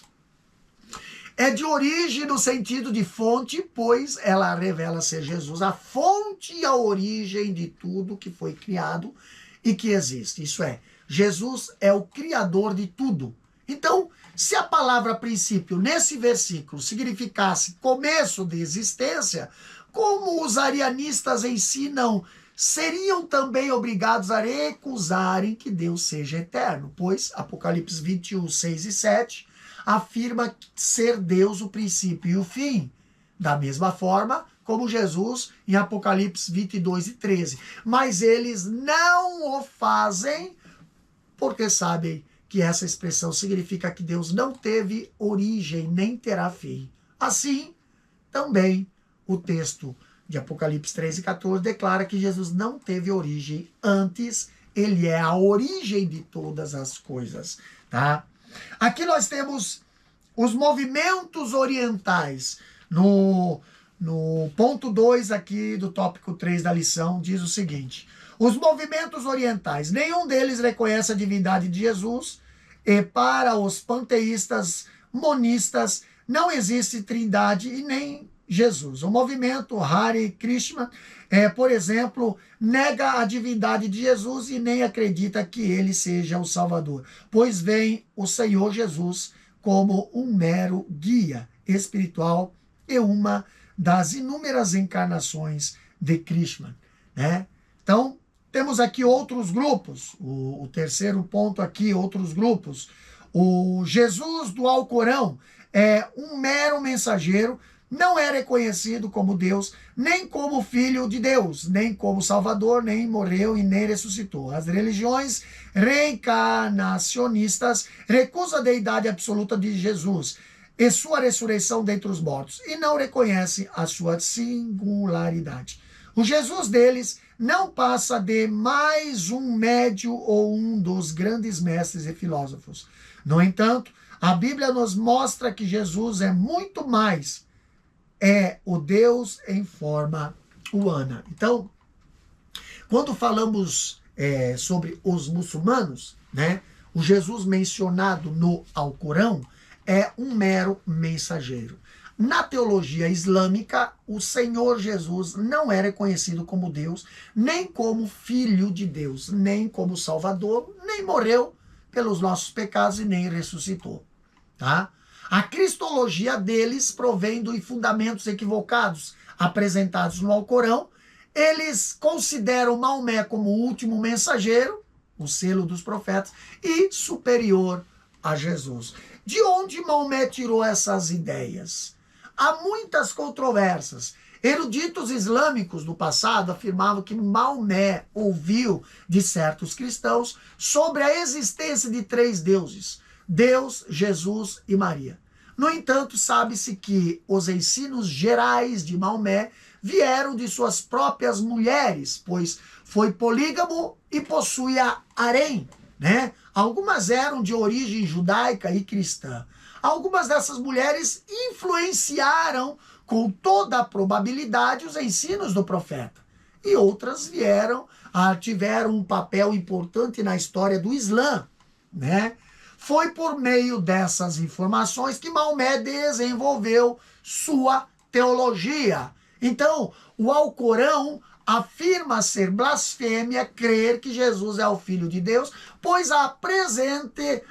é de origem no sentido de fonte, pois ela revela ser Jesus a fonte e a origem de tudo que foi criado e que existe. Isso é, Jesus é o criador de tudo. Então, se a palavra princípio nesse versículo significasse começo de existência, como os arianistas ensinam, seriam também obrigados a recusarem que Deus seja eterno, pois Apocalipse 21, 6 e 7 afirma ser Deus o princípio e o fim, da mesma forma como Jesus em Apocalipse 22 e 13. Mas eles não o fazem porque sabem que essa expressão significa que Deus não teve origem nem terá fim. Assim, também o texto de Apocalipse 3 e 14 declara que Jesus não teve origem, antes ele é a origem de todas as coisas, tá? Aqui nós temos os movimentos orientais. No ponto 2 aqui do tópico 3 da lição, diz o seguinte: os movimentos orientais, nenhum deles reconhece a divindade de Jesus, e para os panteístas monistas não existe trindade e nem Jesus. O movimento Hare Krishna, por exemplo, nega a divindade de Jesus e nem acredita que ele seja o Salvador, pois vem o Senhor Jesus como um mero guia espiritual e uma das inúmeras encarnações de Krishna, né? Então, temos aqui outros grupos. O terceiro ponto aqui, outros grupos. O Jesus do Alcorão é um mero mensageiro, não é reconhecido como Deus, nem como Filho de Deus, nem como Salvador, nem morreu e nem ressuscitou. As religiões reencarnacionistas recusam a deidade absoluta de Jesus e sua ressurreição dentre os mortos, e não reconhecem a sua singularidade. O Jesus deles não passa de mais um médio ou um dos grandes mestres e filósofos. No entanto, a Bíblia nos mostra que Jesus é muito mais, é o Deus em forma humana. Então, quando falamos sobre os muçulmanos, né, o Jesus mencionado no Alcorão é um mero mensageiro. Na teologia islâmica, o Senhor Jesus não era reconhecido como Deus, nem como Filho de Deus, nem como Salvador, nem morreu pelos nossos pecados e nem ressuscitou. Tá? A cristologia deles provém de fundamentos equivocados apresentados no Alcorão. Eles consideram Maomé como o último mensageiro, o selo dos profetas, e superior a Jesus. De onde Maomé tirou essas ideias? Há muitas controvérsias. Eruditos islâmicos do passado afirmavam que Maomé ouviu de certos cristãos sobre a existência de 3 deuses: Deus, Jesus e Maria. No entanto, sabe-se que os ensinos gerais de Maomé vieram de suas próprias mulheres, pois foi polígamo e possuía harém, né? Algumas eram de origem judaica e cristã. Algumas dessas mulheres influenciaram com toda a probabilidade os ensinos do profeta. E outras tiveram um papel importante na história do Islã, né? Foi por meio dessas informações que Maomé desenvolveu sua teologia. Então, o Alcorão afirma ser blasfêmia crer que Jesus é o Filho de Deus, pois apresenta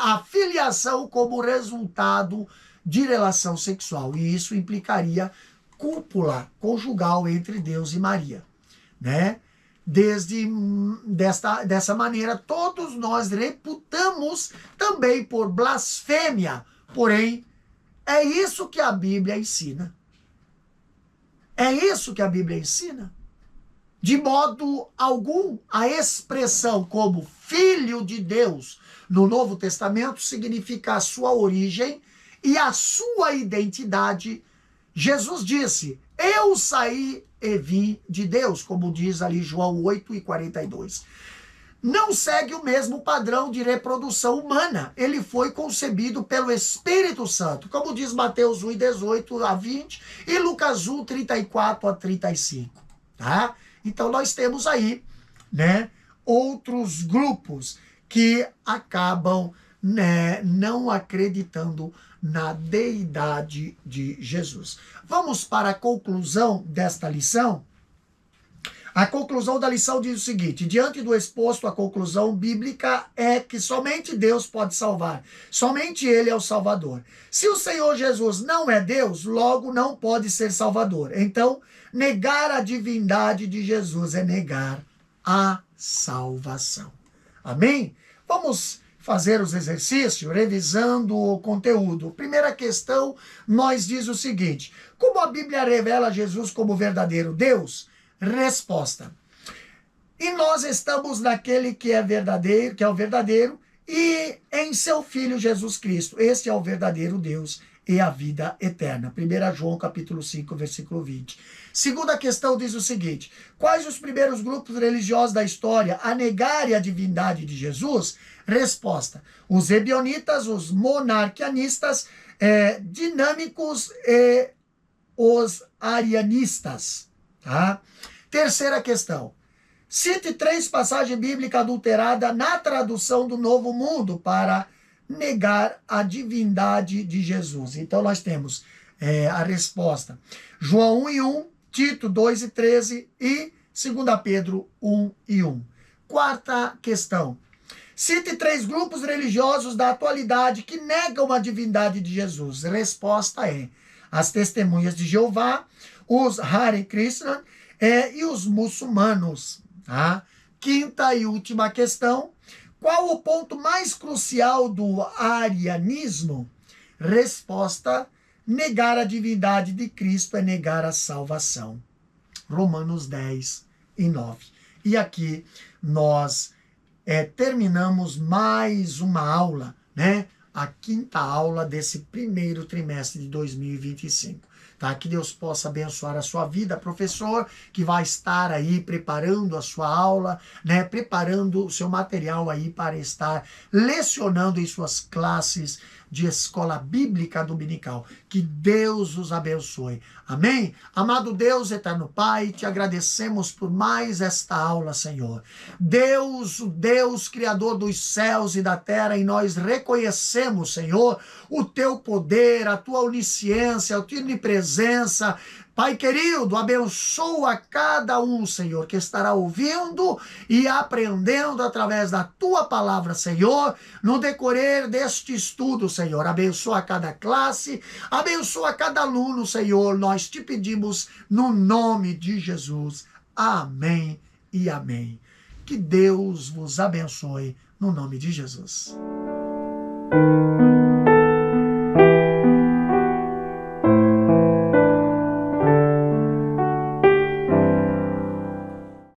a filiação como resultado de relação sexual. E isso implicaria cúpula conjugal entre Deus e Maria, né? Dessa maneira, todos nós reputamos também por blasfêmia. Porém, é isso que a Bíblia ensina. É isso que a Bíblia ensina. De modo algum, a expressão como Filho de Deus no Novo Testamento significa a sua origem e a sua identidade. Jesus disse: eu saí e vim de Deus, como diz ali João 8:42. Não segue o mesmo padrão de reprodução humana. Ele foi concebido pelo Espírito Santo, como diz Mateus 1:18-20 e Lucas 1:34-35. Tá? Então nós temos aí, né, outros grupos que acabam, né, não acreditando na deidade de Jesus. Vamos para a conclusão desta lição. A conclusão da lição diz o seguinte: diante do exposto, a conclusão bíblica é que somente Deus pode salvar. Somente Ele é o Salvador. Se o Senhor Jesus não é Deus, logo não pode ser Salvador. Então, negar a divindade de Jesus é negar a salvação. Amém? Vamos fazer os exercícios, revisando o conteúdo. Primeira questão, nós diz o seguinte: como a Bíblia revela Jesus como verdadeiro Deus? Resposta: e nós estamos naquele que é verdadeiro, que é o verdadeiro, e em seu Filho Jesus Cristo. Este é o verdadeiro Deus e a vida eterna. 1 João capítulo 5, versículo 20. Segunda questão diz o seguinte: quais os primeiros grupos religiosos da história a negarem a divindade de Jesus? Resposta: os ebionitas, os monarquianistas, dinâmicos e os arianistas. Tá? Terceira questão: cite 3 passagens bíblicas adulteradas na tradução do Novo Mundo para negar a divindade de Jesus. Então nós temos a resposta: João 1:1, Tito 2:13 e 2 Pedro 1:1. Quarta questão: cite 3 grupos religiosos da atualidade que negam a divindade de Jesus. Resposta é: as Testemunhas de Jeová, os Hare Krishna e os muçulmanos. Tá? Quinta e última questão: qual o ponto mais crucial do arianismo? Resposta: negar a divindade de Cristo é negar a salvação. Romanos 10:9. E aqui nós terminamos mais uma aula, né? A 5ª aula desse primeiro trimestre de 2025. Tá? Que Deus possa abençoar a sua vida, professor, que vai estar aí preparando a sua aula, né? Preparando o seu material aí para estar lecionando em suas classes de Escola Bíblica Dominical. Que Deus os abençoe. Amém? Amado Deus, eterno Pai, te agradecemos por mais esta aula, Senhor. Deus, o Deus Criador dos céus e da terra, e nós reconhecemos, Senhor, o teu poder, a tua onisciência, a tua onipresença. Pai querido, abençoa cada um, Senhor, que estará ouvindo e aprendendo através da tua palavra, Senhor, no decorrer deste estudo, Senhor. Abençoa cada classe, abençoa cada aluno, Senhor. Nós te pedimos no nome de Jesus. Amém e amém. Que Deus vos abençoe no nome de Jesus.